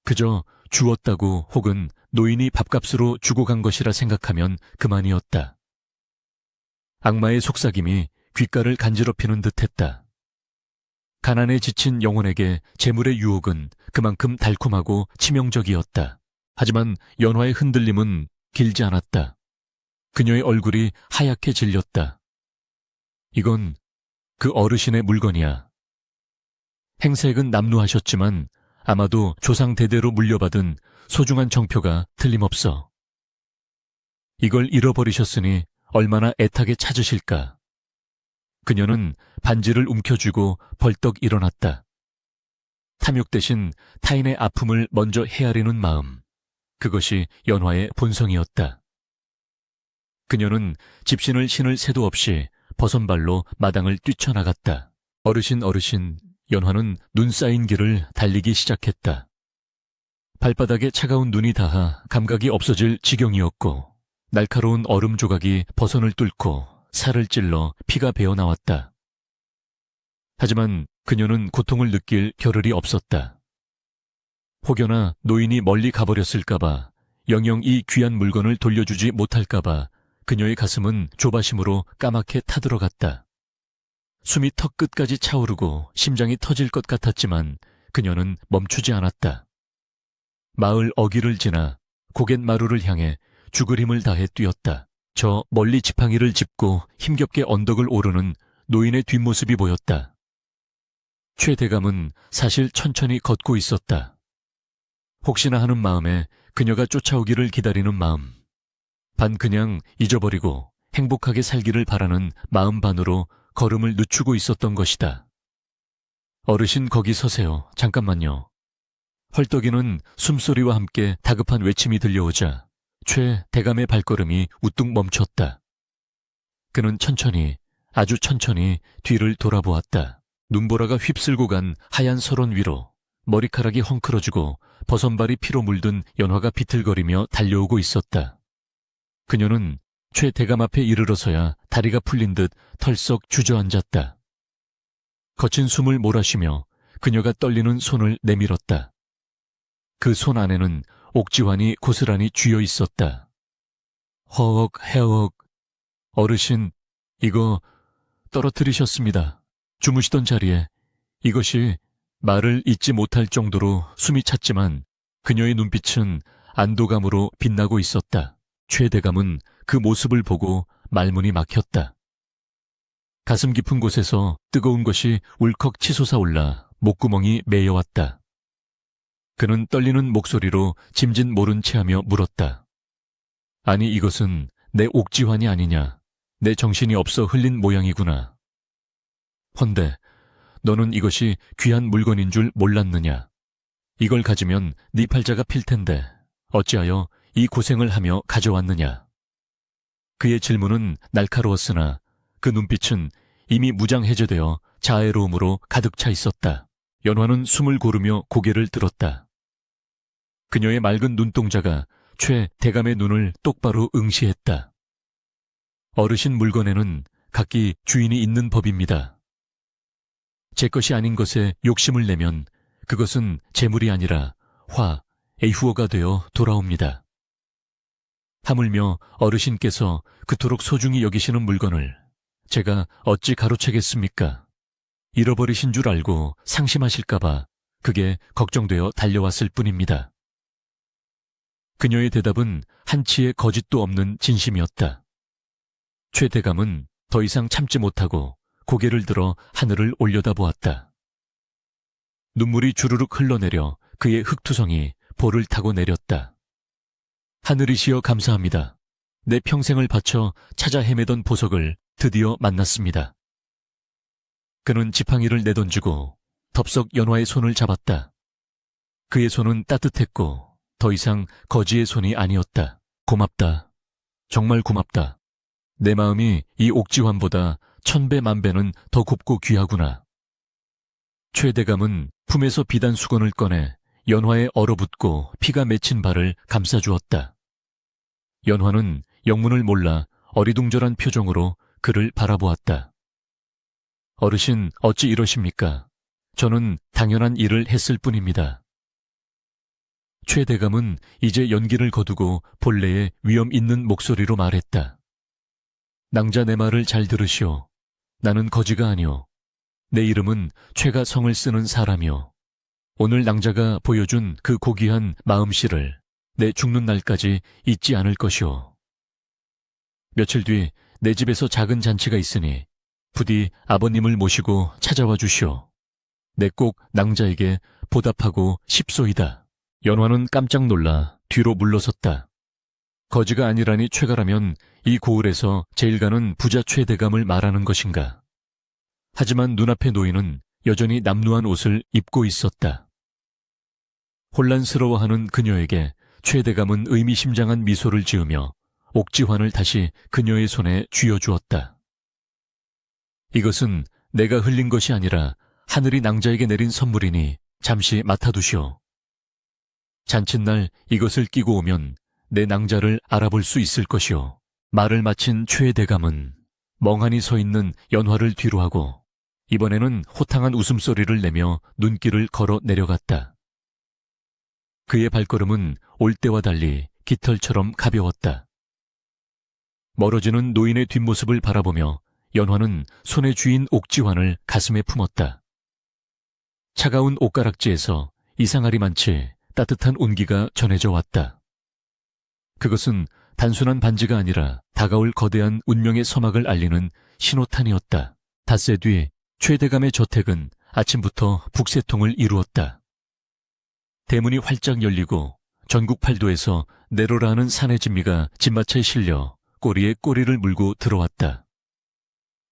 그저 주었다고 혹은 노인이 밥값으로 주고 간 것이라 생각하면 그만이었다. 악마의 속삭임이 귓가를 간지럽히는 듯했다. 가난에 지친 영혼에게 재물의 유혹은 그만큼 달콤하고 치명적이었다. 하지만 연화의 흔들림은 길지 않았다. 그녀의 얼굴이 하얗게 질렸다. 이건 그 어르신의 물건이야. 행색은 남루하셨지만 아마도 조상 대대로 물려받은 소중한 정표가 틀림없어. 이걸 잃어버리셨으니 얼마나 애타게 찾으실까. 그녀는 반지를 움켜쥐고 벌떡 일어났다. 탐욕 대신 타인의 아픔을 먼저 헤아리는 마음. 그것이 연화의 본성이었다. 그녀는 집신을 신을 새도 없이 버선발로 마당을 뛰쳐나갔다. 어르신, 연화는 눈 쌓인 길을 달리기 시작했다. 발바닥에 차가운 눈이 닿아 감각이 없어질 지경이었고 날카로운 얼음 조각이 버선을 뚫고 살을 찔러 피가 배어나왔다. 하지만 그녀는 고통을 느낄 겨를이 없었다. 혹여나 노인이 멀리 가버렸을까봐, 영영 이 귀한 물건을 돌려주지 못할까봐 그녀의 가슴은 조바심으로 까맣게 타들어갔다. 숨이 턱 끝까지 차오르고 심장이 터질 것 같았지만 그녀는 멈추지 않았다. 마을 어귀를 지나 고갯마루를 향해 죽을 힘을 다해 뛰었다. 저 멀리 지팡이를 짚고 힘겹게 언덕을 오르는 노인의 뒷모습이 보였다. 최 대감은 사실 천천히 걷고 있었다. 혹시나 하는 마음에 그녀가 쫓아오기를 기다리는 마음. 반 그냥 잊어버리고 행복하게 살기를 바라는 마음 반으로 걸음을 늦추고 있었던 것이다. 어르신 거기 서세요. 잠깐만요. 헐떡이는 숨소리와 함께 다급한 외침이 들려오자 최 대감의 발걸음이 우뚝 멈췄다. 그는 천천히, 아주 천천히 뒤를 돌아보았다. 눈보라가 휩쓸고 간 하얀 설원 위로 머리카락이 헝클어지고 버선발이 피로 물든 연화가 비틀거리며 달려오고 있었다. 그녀는 최 대감 앞에 이르러서야 다리가 풀린 듯 털썩 주저앉았다. 거친 숨을 몰아쉬며 그녀가 떨리는 손을 내밀었다. 그 손 안에는 옥지환이 고스란히 쥐어 있었다. 허억 해억. 어르신, 이거 떨어뜨리셨습니다. 주무시던 자리에. 이것이 말을 잇지 못할 정도로 숨이 찼지만 그녀의 눈빛은 안도감으로 빛나고 있었다. 최 대감은 그 모습을 보고 말문이 막혔다. 가슴 깊은 곳에서 뜨거운 것이 울컥 치솟아 올라 목구멍이 메여왔다. 그는 떨리는 목소리로 짐짓 모른 체하며 물었다. 아니 이것은 내 옥지환이 아니냐. 내 정신이 없어 흘린 모양이구나. 헌데 너는 이것이 귀한 물건인 줄 몰랐느냐. 이걸 가지면 네 팔자가 필 텐데 어찌하여 이 고생을 하며 가져왔느냐. 그의 질문은 날카로웠으나 그 눈빛은 이미 무장해제되어 자애로움으로 가득 차 있었다. 연화는 숨을 고르며 고개를 들었다. 그녀의 맑은 눈동자가 최 대감의 눈을 똑바로 응시했다. 어르신 물건에는 각기 주인이 있는 법입니다. 제 것이 아닌 것에 욕심을 내면 그것은 재물이 아니라 애후어가 되어 돌아옵니다. 하물며 어르신께서 그토록 소중히 여기시는 물건을 제가 어찌 가로채겠습니까? 잃어버리신 줄 알고 상심하실까봐 그게 걱정되어 달려왔을 뿐입니다. 그녀의 대답은 한치의 거짓도 없는 진심이었다. 최 대감은 더 이상 참지 못하고 고개를 들어 하늘을 올려다보았다. 눈물이 주르륵 흘러내려 그의 흙투성이 볼을 타고 내렸다. 하늘이시여 감사합니다. 내 평생을 바쳐 찾아 헤매던 보석을 드디어 만났습니다. 그는 지팡이를 내던지고 덥석 연화의 손을 잡았다. 그의 손은 따뜻했고 더 이상 거지의 손이 아니었다. 고맙다. 정말 고맙다. 내 마음이 이 옥지환보다 1000배 만배는 더 곱고 귀하구나. 최 대감은 품에서 비단 수건을 꺼내 연화에 얼어붙고 피가 맺힌 발을 감싸주었다. 연화는 영문을 몰라 어리둥절한 표정으로 그를 바라보았다. 어르신 어찌 이러십니까? 저는 당연한 일을 했을 뿐입니다. 최 대감은 이제 연기를 거두고 본래의 위엄 있는 목소리로 말했다. 낭자 내 말을 잘 들으시오. 나는 거지가 아니오. 내 이름은 최가 성을 쓰는 사람이오. 오늘 낭자가 보여준 그 고귀한 마음씨를 내 죽는 날까지 잊지 않을 것이오. 며칠 뒤 내 집에서 작은 잔치가 있으니 부디 아버님을 모시고 찾아와 주시오. 내 꼭 낭자에게 보답하고 싶소이다. 연화는 깜짝 놀라 뒤로 물러섰다. 거지가 아니라니 최가라면 이 고을에서 제일 가는 부자 최 대감을 말하는 것인가. 하지만 눈앞의 노인은 여전히 남루한 옷을 입고 있었다. 혼란스러워하는 그녀에게 최 대감은 의미심장한 미소를 지으며 옥지환을 다시 그녀의 손에 쥐어주었다. 이것은 내가 흘린 것이 아니라 하늘이 낭자에게 내린 선물이니 잠시 맡아두시오. 잔칫날 이것을 끼고 오면 내 낭자를 알아볼 수 있을 것이오. 말을 마친 최 대감은 멍하니 서 있는 연화를 뒤로하고 이번에는 호탕한 웃음소리를 내며 눈길을 걸어 내려갔다. 그의 발걸음은 올 때와 달리 깃털처럼 가벼웠다. 멀어지는 노인의 뒷모습을 바라보며 연화는 손에 쥐인 옥지환을 가슴에 품었다. 차가운 옷가락지에서 이상하리 많지 따뜻한 온기가 전해져 왔다. 그것은 단순한 반지가 아니라 다가올 거대한 운명의 서막을 알리는 신호탄이었다. 닷새 뒤 최대감의 저택은 아침부터 북새통을 이루었다. 대문이 활짝 열리고 전국 팔도에서 내로라 하는 사내 진미가 집마차에 실려 꼬리에 꼬리를 물고 들어왔다.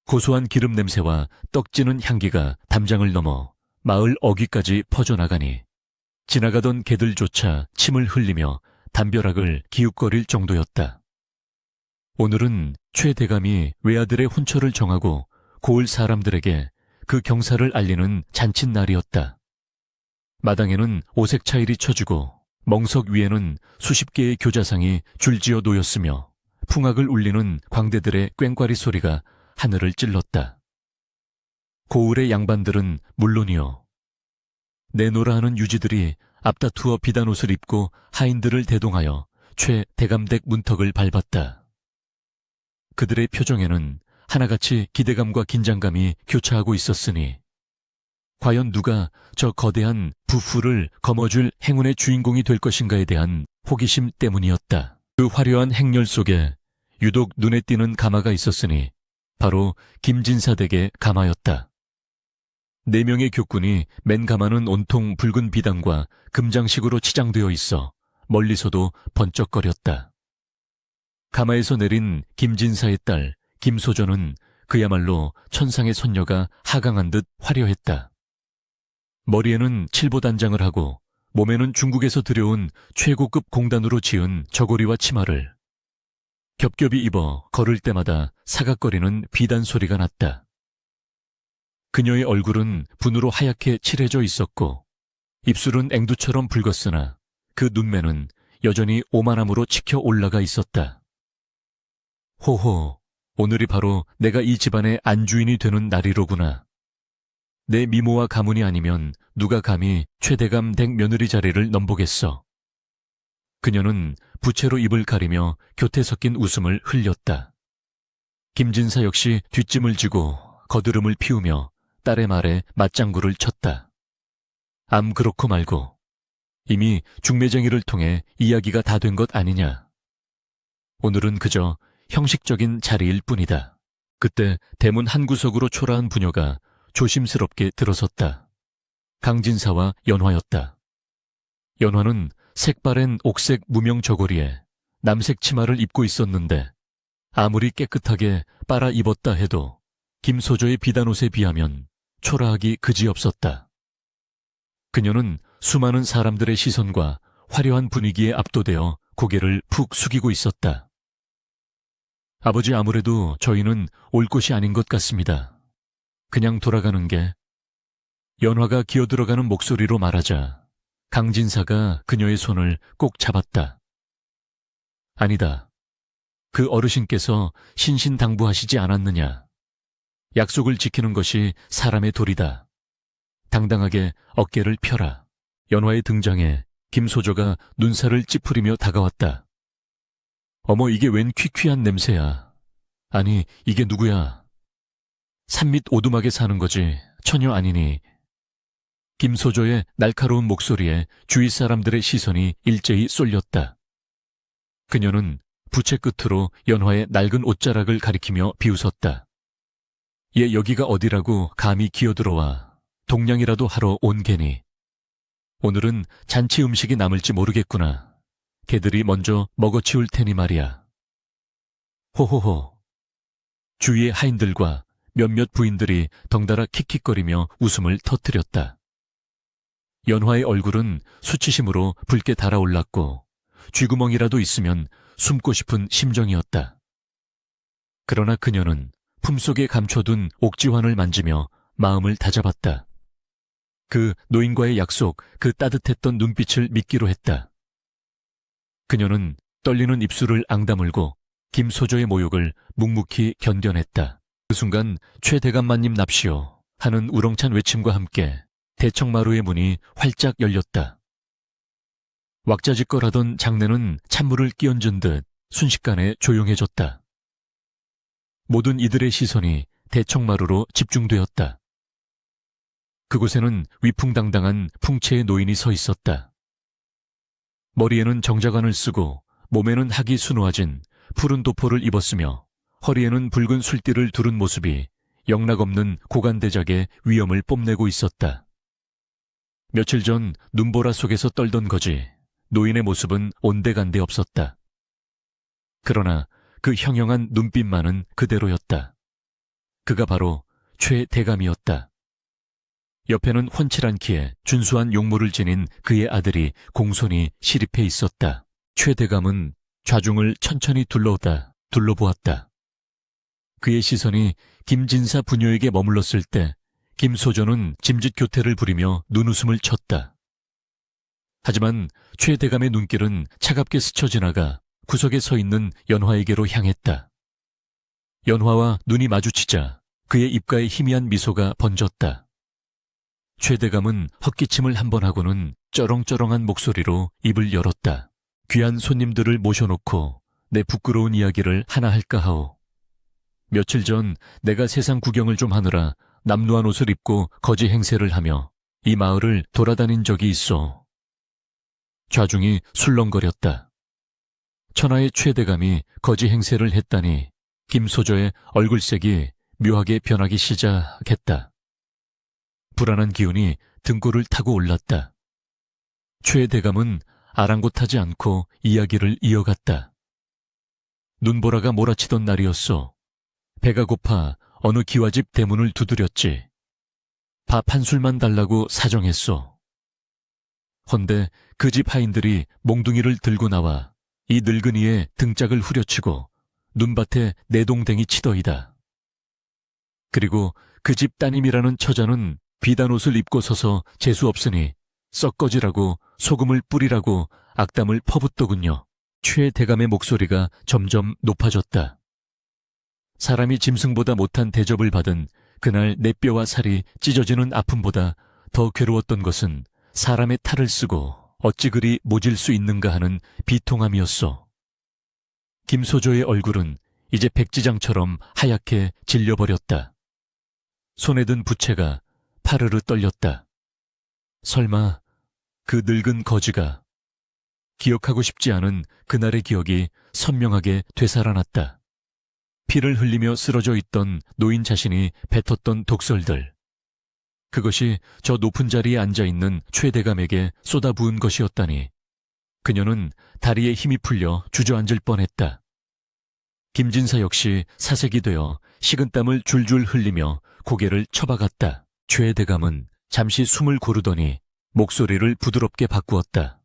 고소한 기름 냄새와 떡지는 향기가 담장을 넘어 마을 어귀까지 퍼져나가니 지나가던 개들조차 침을 흘리며 담벼락을 기웃거릴 정도였다. 오늘은 최 대감이 외아들의 혼처를 정하고 고을 사람들에게 그 경사를 알리는 잔칫날이었다. 마당에는 오색 차일이 쳐지고 멍석 위에는 수십 개의 교자상이 줄지어 놓였으며 풍악을 울리는 광대들의 꽹과리 소리가 하늘을 찔렀다. 고을의 양반들은 물론이요. 내노라 하는 유지들이 앞다투어 비단 옷을 입고 하인들을 대동하여 최 대감댁 문턱을 밟았다. 그들의 표정에는 하나같이 기대감과 긴장감이 교차하고 있었으니 과연 누가 저 거대한 부후를 거머쥘 행운의 주인공이 될 것인가에 대한 호기심 때문이었다. 그 화려한 행렬 속에 유독 눈에 띄는 가마가 있었으니 바로 김진사 댁의 가마였다. 4명의 교꾼이 맨 가마는 온통 붉은 비단과 금장식으로 치장되어 있어 멀리서도 번쩍거렸다. 가마에서 내린 김진사의 딸 김소전은 그야말로 천상의 선녀가 하강한 듯 화려했다. 머리에는 칠보단장을 하고 몸에는 중국에서 들여온 최고급 공단으로 지은 저고리와 치마를 겹겹이 입어 걸을 때마다 사각거리는 비단 소리가 났다. 그녀의 얼굴은 분으로 하얗게 칠해져 있었고 입술은 앵두처럼 붉었으나 그 눈매는 여전히 오만함으로 치켜 올라가 있었다. 호호, 오늘이 바로 내가 이 집안의 안주인이 되는 날이로구나. 내 미모와 가문이 아니면 누가 감히 최대감 댁 며느리 자리를 넘보겠어. 그녀는 부채로 입을 가리며 교태 섞인 웃음을 흘렸다. 김진사 역시 뒷짐을 지고 거드름을 피우며 딸의 말에 맞장구를 쳤다. 암 그렇고 말고 이미 중매쟁이를 통해 이야기가 다 된 것 아니냐. 오늘은 그저 형식적인 자리일 뿐이다. 그때 대문 한 구석으로 초라한 부녀가 조심스럽게 들어섰다. 강진사와 연화였다. 연화는 색바랜 옥색 무명 저고리에 남색 치마를 입고 있었는데 아무리 깨끗하게 빨아 입었다 해도 김소조의 비단옷에 비하면 초라하기 그지없었다. 그녀는 수많은 사람들의 시선과 화려한 분위기에 압도되어 고개를 푹 숙이고 있었다. 아버지, 아무래도 저희는 올 곳이 아닌 것 같습니다. 그냥 돌아가는 게. 연화가 기어들어가는 목소리로 말하자 강진사가 그녀의 손을 꼭 잡았다. 아니다. 그 어르신께서 신신당부하시지 않았느냐. 약속을 지키는 것이 사람의 도리다. 당당하게 어깨를 펴라. 연화의 등장에 김소조가 눈살을 찌푸리며 다가왔다. 어머, 이게 웬 퀴퀴한 냄새야. 아니, 이게 누구야. 산밑 오두막에 사는 거지 처녀 아니니. 김소조의 날카로운 목소리에 주위 사람들의 시선이 일제히 쏠렸다. 그녀는 부채 끝으로 연화의 낡은 옷자락을 가리키며 비웃었다. 얘 여기가 어디라고 감히 기어들어와. 동냥이라도 하러 온 게니. 오늘은 잔치 음식이 남을지 모르겠구나. 걔들이 먼저 먹어치울 테니 말이야. 호호호. 주위의 하인들과 몇몇 부인들이 덩달아 킥킥거리며 웃음을 터뜨렸다. 연화의 얼굴은 수치심으로 붉게 달아올랐고 쥐구멍이라도 있으면 숨고 싶은 심정이었다. 그러나 그녀는 품속에 감춰둔 옥지환을 만지며 마음을 다잡았다. 그 노인과의 약속, 그 따뜻했던 눈빛을 믿기로 했다. 그녀는 떨리는 입술을 앙다물고 김소조의 모욕을 묵묵히 견뎌냈다. 그 순간 최대감마님 납시오 하는 우렁찬 외침과 함께 대청마루의 문이 활짝 열렸다. 왁자지껄하던 장내는 찬물을 끼얹은 듯 순식간에 조용해졌다. 모든 이들의 시선이 대청마루로 집중되었다. 그곳에는 위풍당당한 풍채의 노인이 서 있었다. 머리에는 정자관을 쓰고 몸에는 학이 수놓아진 푸른 도포를 입었으며 허리에는 붉은 술띠를 두른 모습이 영락없는 고관대작의 위엄을 뽐내고 있었다. 며칠 전 눈보라 속에서 떨던 거지 노인의 모습은 온데간데 없었다. 그러나 그 형형한 눈빛만은 그대로였다. 그가 바로 최 대감이었다. 옆에는 훤칠한 키에 준수한 용모를 지닌 그의 아들이 공손히 시립해 있었다. 최 대감은 좌중을 천천히 둘러보았다. 그의 시선이 김진사 부녀에게 머물렀을 때 김소조는 짐짓 교태를 부리며 눈웃음을 쳤다. 하지만 최 대감의 눈길은 차갑게 스쳐 지나가 구석에 서 있는 연화에게로 향했다. 연화와 눈이 마주치자 그의 입가에 희미한 미소가 번졌다. 최 대감은 헛기침을 한 번 하고는 쩌렁쩌렁한 목소리로 입을 열었다. 귀한 손님들을 모셔놓고 내 부끄러운 이야기를 하나 할까 하오. 며칠 전 내가 세상 구경을 좀 하느라 남루한 옷을 입고 거지 행세를 하며 이 마을을 돌아다닌 적이 있어. 좌중이 술렁거렸다. 천하의 최 대감이 거지 행세를 했다니 김소조의 얼굴색이 묘하게 변하기 시작했다. 불안한 기운이 등골을 타고 올랐다. 최 대감은 아랑곳하지 않고 이야기를 이어갔다. 눈보라가 몰아치던 날이었어. 배가 고파 어느 기와집 대문을 두드렸지. 밥 한 술만 달라고 사정했어. 헌데 그 집 하인들이 몽둥이를 들고 나와 이 늙은이의 등짝을 후려치고 눈밭에 내동댕이 치더이다. 그리고 그 집 따님이라는 처자는 비단 옷을 입고 서서 재수 없으니 썩거지라고 소금을 뿌리라고 악담을 퍼붓더군요. 최 대감의 목소리가 점점 높아졌다. 사람이 짐승보다 못한 대접을 받은 그날 내 뼈와 살이 찢어지는 아픔보다 더 괴로웠던 것은 사람의 탈을 쓰고 어찌 그리 모질 수 있는가 하는 비통함이었어. 김소조의 얼굴은 이제 백지장처럼 하얗게 질려버렸다. 손에 든 부채가 파르르 떨렸다. 설마 그 늙은 거지가 기억하고 싶지 않은 그날의 기억이 선명하게 되살아났다. 피를 흘리며 쓰러져 있던 노인 자신이 뱉었던 독설들. 그것이 저 높은 자리에 앉아있는 최 대감에게 쏟아부은 것이었다니 그녀는 다리에 힘이 풀려 주저앉을 뻔했다. 김진사 역시 사색이 되어 식은땀을 줄줄 흘리며 고개를 쳐박았다. 최 대감은 잠시 숨을 고르더니 목소리를 부드럽게 바꾸었다.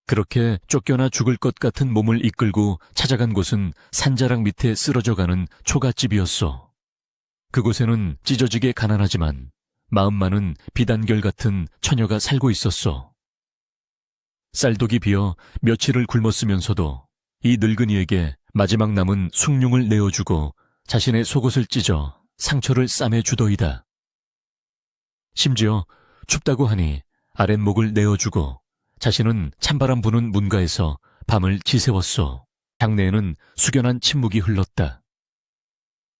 그렇게 쫓겨나 죽을 것 같은 몸을 이끌고 찾아간 곳은 산자락 밑에 쓰러져가는 초가집이었어. 그곳에는 찢어지게 가난하지만 마음만은 비단결 같은 처녀가 살고 있었어. 쌀독이 비어 며칠을 굶었으면서도 이 늙은이에게 마지막 남은 숭늉을 내어주고 자신의 속옷을 찢어 상처를 싸매주더이다. 심지어 춥다고 하니 아랫목을 내어주고 자신은 찬바람 부는 문가에서 밤을 지새웠어. 장내에는 숙연한 침묵이 흘렀다.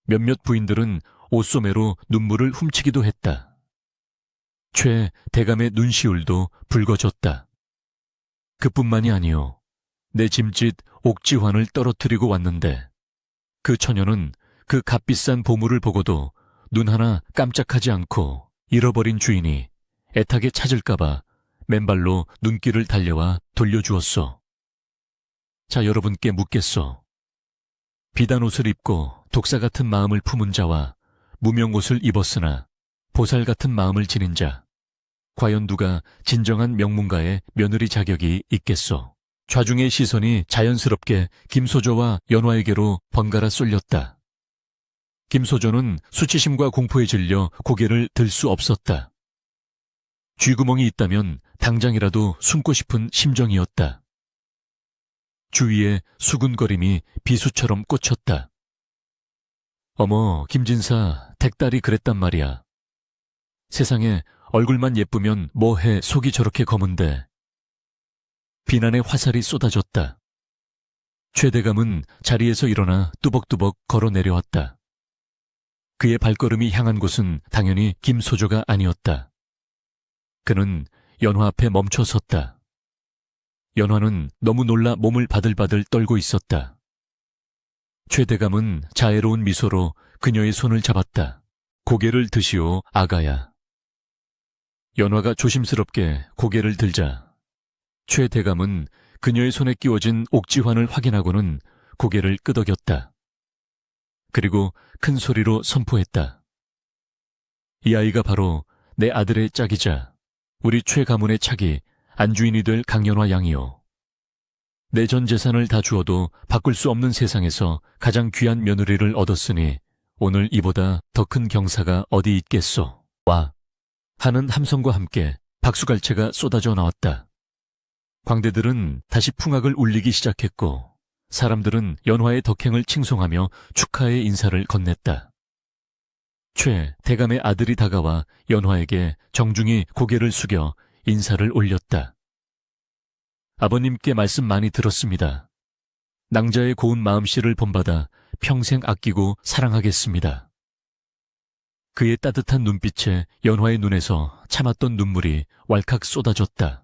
몇몇 부인들은 옷소매로 눈물을 훔치기도 했다. 최 대감의 눈시울도 붉어졌다. 그뿐만이 아니오. 내 짐짓 옥지환을 떨어뜨리고 왔는데 그 처녀는 그 값비싼 보물을 보고도 눈 하나 깜짝하지 않고 잃어버린 주인이 애타게 찾을까봐 맨발로 눈길을 달려와 돌려주었어. 자, 여러분께 묻겠어. 비단 옷을 입고 독사 같은 마음을 품은 자와 무명 옷을 입었으나 보살 같은 마음을 지닌 자, 과연 누가 진정한 명문가의 며느리 자격이 있겠소? 좌중의 시선이 자연스럽게 김소조와 연화에게로 번갈아 쏠렸다. 김소조는 수치심과 공포에 질려 고개를 들 수 없었다. 쥐구멍이 있다면 당장이라도 숨고 싶은 심정이었다. 주위에 수군거림이 비수처럼 꽂혔다. 어머, 김진사, 댁딸이 그랬단 말이야. 세상에 얼굴만 예쁘면 뭐해 속이 저렇게 검은데. 비난의 화살이 쏟아졌다. 최대감은 자리에서 일어나 뚜벅뚜벅 걸어 내려왔다. 그의 발걸음이 향한 곳은 당연히 김소조가 아니었다. 그는 연화 앞에 멈춰 섰다. 연화는 너무 놀라 몸을 바들바들 떨고 있었다. 최대감은 자애로운 미소로 그녀의 손을 잡았다. 고개를 드시오, 아가야. 연화가 조심스럽게 고개를 들자 최대감은 그녀의 손에 끼워진 옥지환을 확인하고는 고개를 끄덕였다. 그리고 큰 소리로 선포했다. 이 아이가 바로 내 아들의 짝이자 우리 최 가문의 차기 안주인이 될 강연화 양이요. 내 전 재산을 다 주어도 바꿀 수 없는 세상에서 가장 귀한 며느리를 얻었으니 오늘 이보다 더 큰 경사가 어디 있겠소. 와. 하는 함성과 함께 박수갈채가 쏟아져 나왔다. 광대들은 다시 풍악을 울리기 시작했고 사람들은 연화의 덕행을 칭송하며 축하의 인사를 건넸다. 최 대감의 아들이 다가와 연화에게 정중히 고개를 숙여 인사를 올렸다. 아버님께 말씀 많이 들었습니다. 낭자의 고운 마음씨를 본받아 평생 아끼고 사랑하겠습니다. 그의 따뜻한 눈빛에 연화의 눈에서 참았던 눈물이 왈칵 쏟아졌다.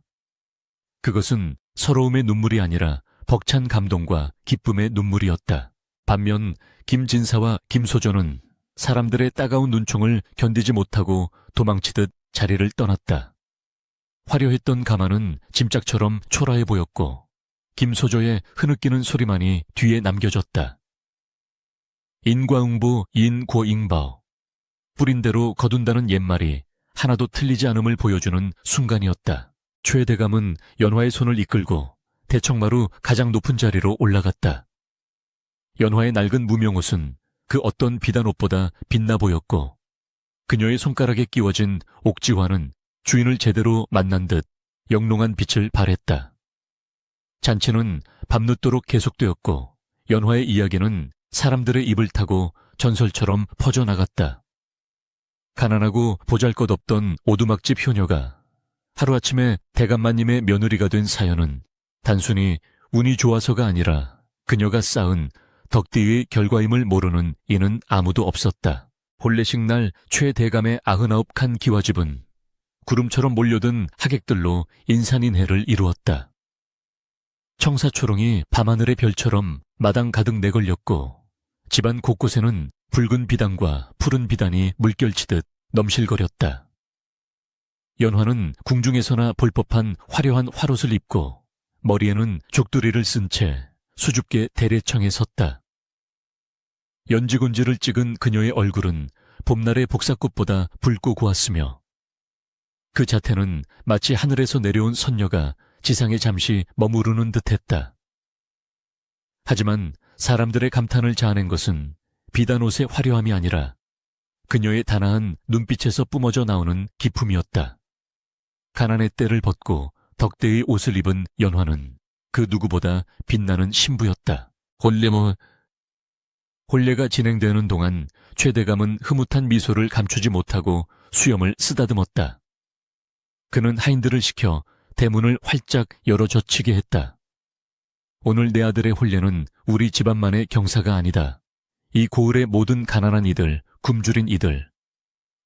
그것은 서러움의 눈물이 아니라 벅찬 감동과 기쁨의 눈물이었다. 반면 김진사와 김소조는 사람들의 따가운 눈총을 견디지 못하고 도망치듯 자리를 떠났다. 화려했던 가마는 짐짝처럼 초라해 보였고 김소조의 흐느끼는 소리만이 뒤에 남겨졌다. 인과응보 인고잉바오. 뿌린 대로 거둔다는 옛말이 하나도 틀리지 않음을 보여주는 순간이었다. 최 대감은 연화의 손을 이끌고 대청마루 가장 높은 자리로 올라갔다. 연화의 낡은 무명옷은 그 어떤 비단 옷보다 빛나 보였고 그녀의 손가락에 끼워진 옥지화는 주인을 제대로 만난 듯 영롱한 빛을 발했다. 잔치는 밤늦도록 계속되었고 연화의 이야기는 사람들의 입을 타고 전설처럼 퍼져나갔다. 가난하고 보잘것없던 오두막집 효녀가 하루아침에 대감마님의 며느리가 된 사연은 단순히 운이 좋아서가 아니라 그녀가 쌓은 덕대의 결과임을 모르는 이는 아무도 없었다. 혼례식 날 최대감의 99칸 기와집은 구름처럼 몰려든 하객들로 인산인해를 이루었다. 청사초롱이 밤하늘의 별처럼 마당 가득 내걸렸고 집안 곳곳에는 붉은 비단과 푸른 비단이 물결치듯 넘실거렸다. 연화는 궁중에서나 볼 법한 화려한 화롯을 입고 머리에는 족두리를 쓴 채 수줍게 대례청에 섰다. 연지곤지를 찍은 그녀의 얼굴은 봄날의 복사꽃보다 붉고 고왔으며 그 자태는 마치 하늘에서 내려온 선녀가 지상에 잠시 머무르는 듯했다. 하지만 사람들의 감탄을 자아낸 것은 비단옷의 화려함이 아니라 그녀의 단아한 눈빛에서 뿜어져 나오는 기품이었다. 가난의 때를 벗고 덕대의 옷을 입은 연화는 그 누구보다 빛나는 신부였다. 혼례가 진행되는 동안 최대감은 흐뭇한 미소를 감추지 못하고 수염을 쓰다듬었다. 그는 하인들을 시켜 대문을 활짝 열어 젖히게 했다. 오늘 내 아들의 혼례는 우리 집안만의 경사가 아니다. 이 고을의 모든 가난한 이들, 굶주린 이들,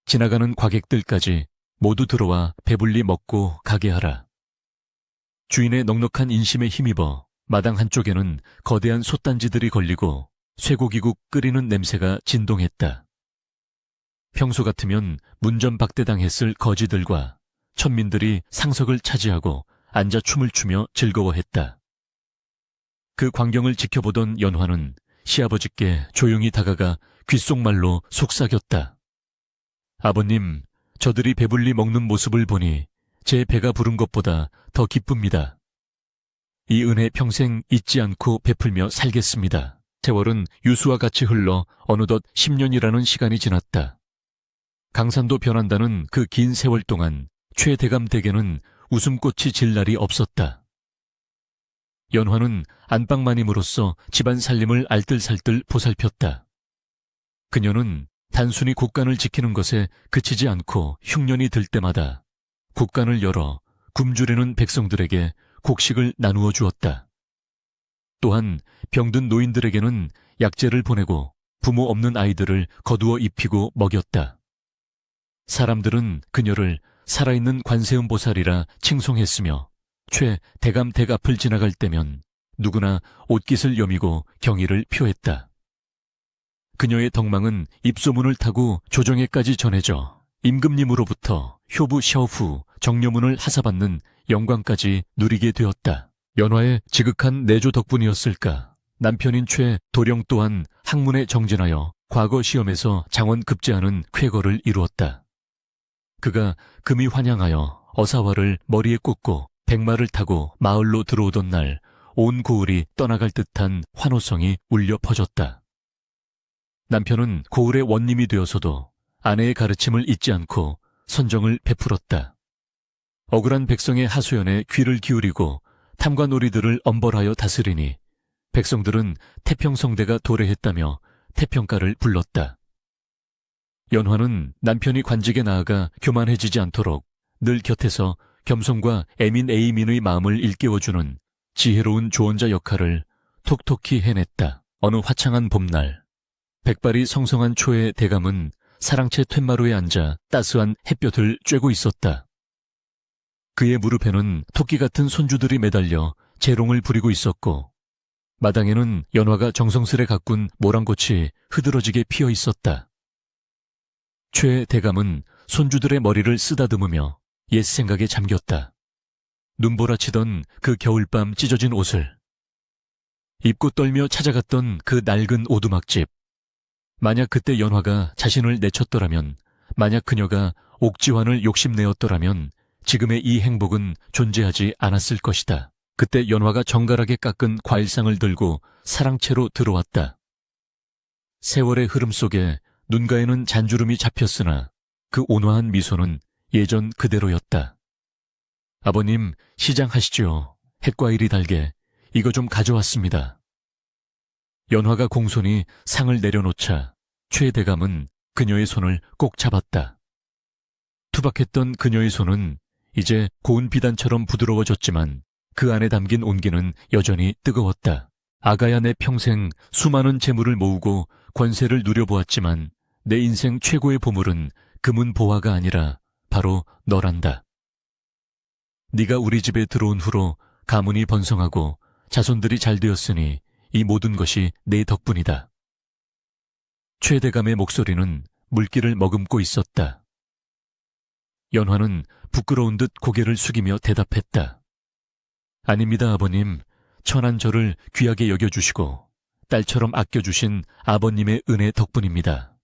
지나가는 과객들까지 모두 들어와 배불리 먹고 가게 하라. 주인의 넉넉한 인심에 힘입어 마당 한쪽에는 거대한 솥단지들이 걸리고 쇠고기국 끓이는 냄새가 진동했다. 평소 같으면 문전박대당했을 거지들과 천민들이 상석을 차지하고 앉아 춤을 추며 즐거워했다. 그 광경을 지켜보던 연화는 시아버지께 조용히 다가가 귓속말로 속삭였다. 아버님, 저들이 배불리 먹는 모습을 보니 제 배가 부른 것보다 더 기쁩니다. 이 은혜 평생 잊지 않고 베풀며 살겠습니다. 세월은 유수와 같이 흘러 어느덧 10년이라는 시간이 지났다. 강산도 변한다는 그 긴 세월 동안 최대감 댁에는 웃음꽃이 질 날이 없었다. 연화는 안방마님으로서 집안 살림을 알뜰살뜰 보살폈다. 그녀는 단순히 국간을 지키는 것에 그치지 않고 흉년이 들 때마다 국간을 열어 굶주리는 백성들에게 곡식을 나누어 주었다. 또한 병든 노인들에게는 약재를 보내고 부모 없는 아이들을 거두어 입히고 먹였다. 사람들은 그녀를 살아있는 관세음보살이라 칭송했으며 최 대감댁 앞을 지나갈 때면 누구나 옷깃을 여미고 경의를 표했다. 그녀의 덕망은 입소문을 타고 조정에까지 전해져 임금님으로부터 효부 셔후 정려문을 하사받는 영광까지 누리게 되었다. 연화의 지극한 내조 덕분이었을까. 남편인 최 도령 또한 학문에 정진하여 과거 시험에서 장원 급제하는 쾌거를 이루었다. 그가 금이 환양하여 어사화를 머리에 꽂고 백마를 타고 마을로 들어오던 날 온 고을이 떠나갈 듯한 환호성이 울려 퍼졌다. 남편은 고을의 원님이 되어서도 아내의 가르침을 잊지 않고 선정을 베풀었다. 억울한 백성의 하소연에 귀를 기울이고 탐관오리들을 엄벌하여 다스리니 백성들은 태평성대가 도래했다며 태평가를 불렀다. 연화는 남편이 관직에 나아가 교만해지지 않도록 늘 곁에서 겸손과 애민 애이민의 마음을 일깨워주는 지혜로운 조언자 역할을 톡톡히 해냈다. 어느 화창한 봄날, 백발이 성성한 초의 대감은 사랑채 툇마루에 앉아 따스한 햇볕을 쬐고 있었다. 그의 무릎에는 토끼 같은 손주들이 매달려 재롱을 부리고 있었고 마당에는 연화가 정성스레 가꾼 모랑꽃이 흐드러지게 피어 있었다. 최 대감은 손주들의 머리를 쓰다듬으며 옛 생각에 잠겼다. 눈보라치던 그 겨울밤 찢어진 옷을, 입고 떨며 찾아갔던 그 낡은 오두막집. 만약 그때 연화가 자신을 내쳤더라면, 만약 그녀가 옥지환을 욕심내었더라면 지금의 이 행복은 존재하지 않았을 것이다. 그때 연화가 정갈하게 깎은 과일상을 들고 사랑채로 들어왔다. 세월의 흐름 속에 눈가에는 잔주름이 잡혔으나 그 온화한 미소는 예전 그대로였다. 아버님, 시장하시죠. 햇과일이 달게 이거 좀 가져왔습니다. 연화가 공손히 상을 내려놓자 최 대감은 그녀의 손을 꼭 잡았다. 투박했던 그녀의 손은 이제 고운 비단처럼 부드러워졌지만 그 안에 담긴 온기는 여전히 뜨거웠다. 아가야, 내 평생 수많은 재물을 모으고 권세를 누려보았지만 내 인생 최고의 보물은 금은 보화가 아니라 바로 너란다. 네가 우리 집에 들어온 후로 가문이 번성하고 자손들이 잘 되었으니 이 모든 것이 내 덕분이다. 최 대감의 목소리는 물기를 머금고 있었다. 연화는 부끄러운 듯 고개를 숙이며 대답했다. 아닙니다, 아버님. 천한 저를 귀하게 여겨주시고 딸처럼 아껴주신 아버님의 은혜 덕분입니다.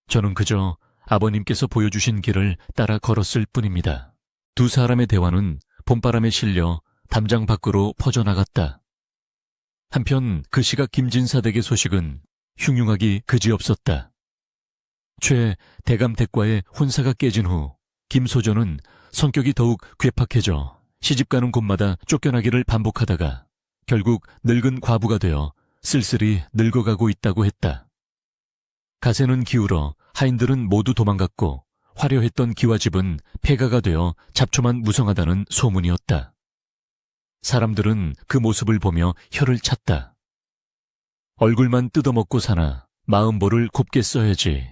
저는 그저 아버님께서 보여주신 길을 따라 걸었을 뿐입니다. 두 사람의 대화는 봄바람에 실려 담장 밖으로 퍼져나갔다. 한편 그 시각 김진사 댁의 소식은 흉흉하기 그지없었다. 최 대감댁과의 혼사가 깨진 후 김소조는 성격이 더욱 괴팍해져 시집가는 곳마다 쫓겨나기를 반복하다가 결국 늙은 과부가 되어 쓸쓸히 늙어가고 있다고 했다. 가세는 기울어 하인들은 모두 도망갔고 화려했던 기와집은 폐가가 되어 잡초만 무성하다는 소문이었다. 사람들은 그 모습을 보며 혀를 찼다. 얼굴만 뜯어먹고 사나 마음보를 곱게 써야지.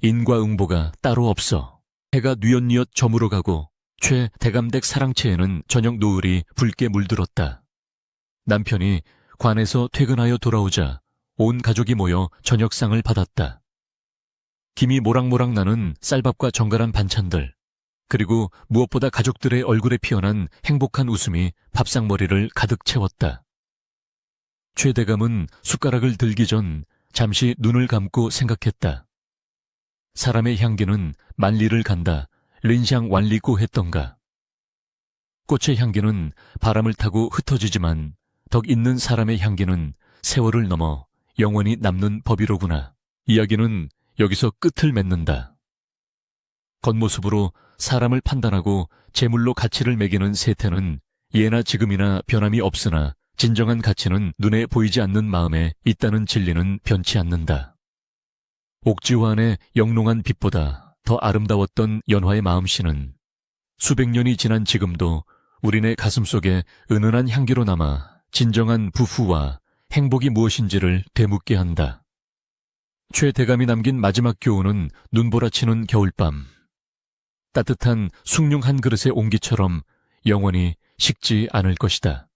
인과응보가 따로 없어. 해가 뉘엿뉘엿 저물어가고 최 대감댁 사랑채에는 저녁 노을이 붉게 물들었다. 남편이 관에서 퇴근하여 돌아오자 온 가족이 모여 저녁상을 받았다. 김이 모락모락 나는 쌀밥과 정갈한 반찬들, 그리고 무엇보다 가족들의 얼굴에 피어난 행복한 웃음이 밥상머리를 가득 채웠다. 최 대감은 숟가락을 들기 전 잠시 눈을 감고 생각했다. 사람의 향기는 만리를 간다. 린샹 완리고 했던가. 꽃의 향기는 바람을 타고 흩어지지만 덕 있는 사람의 향기는 세월을 넘어 영원히 남는 법이로구나. 이야기는 여기서 끝을 맺는다. 겉모습으로 사람을 판단하고 재물로 가치를 매기는 세태는 예나 지금이나 변함이 없으나 진정한 가치는 눈에 보이지 않는 마음에 있다는 진리는 변치 않는다. 옥지환의 영롱한 빛보다 더 아름다웠던 연화의 마음씨는 수백 년이 지난 지금도 우리네 가슴속에 은은한 향기로 남아 진정한 부부와 행복이 무엇인지를 되묻게 한다. 최 대감이 남긴 마지막 교훈은 눈보라치는 겨울밤. 따뜻한 숭늉 한 그릇의 온기처럼 영원히 식지 않을 것이다.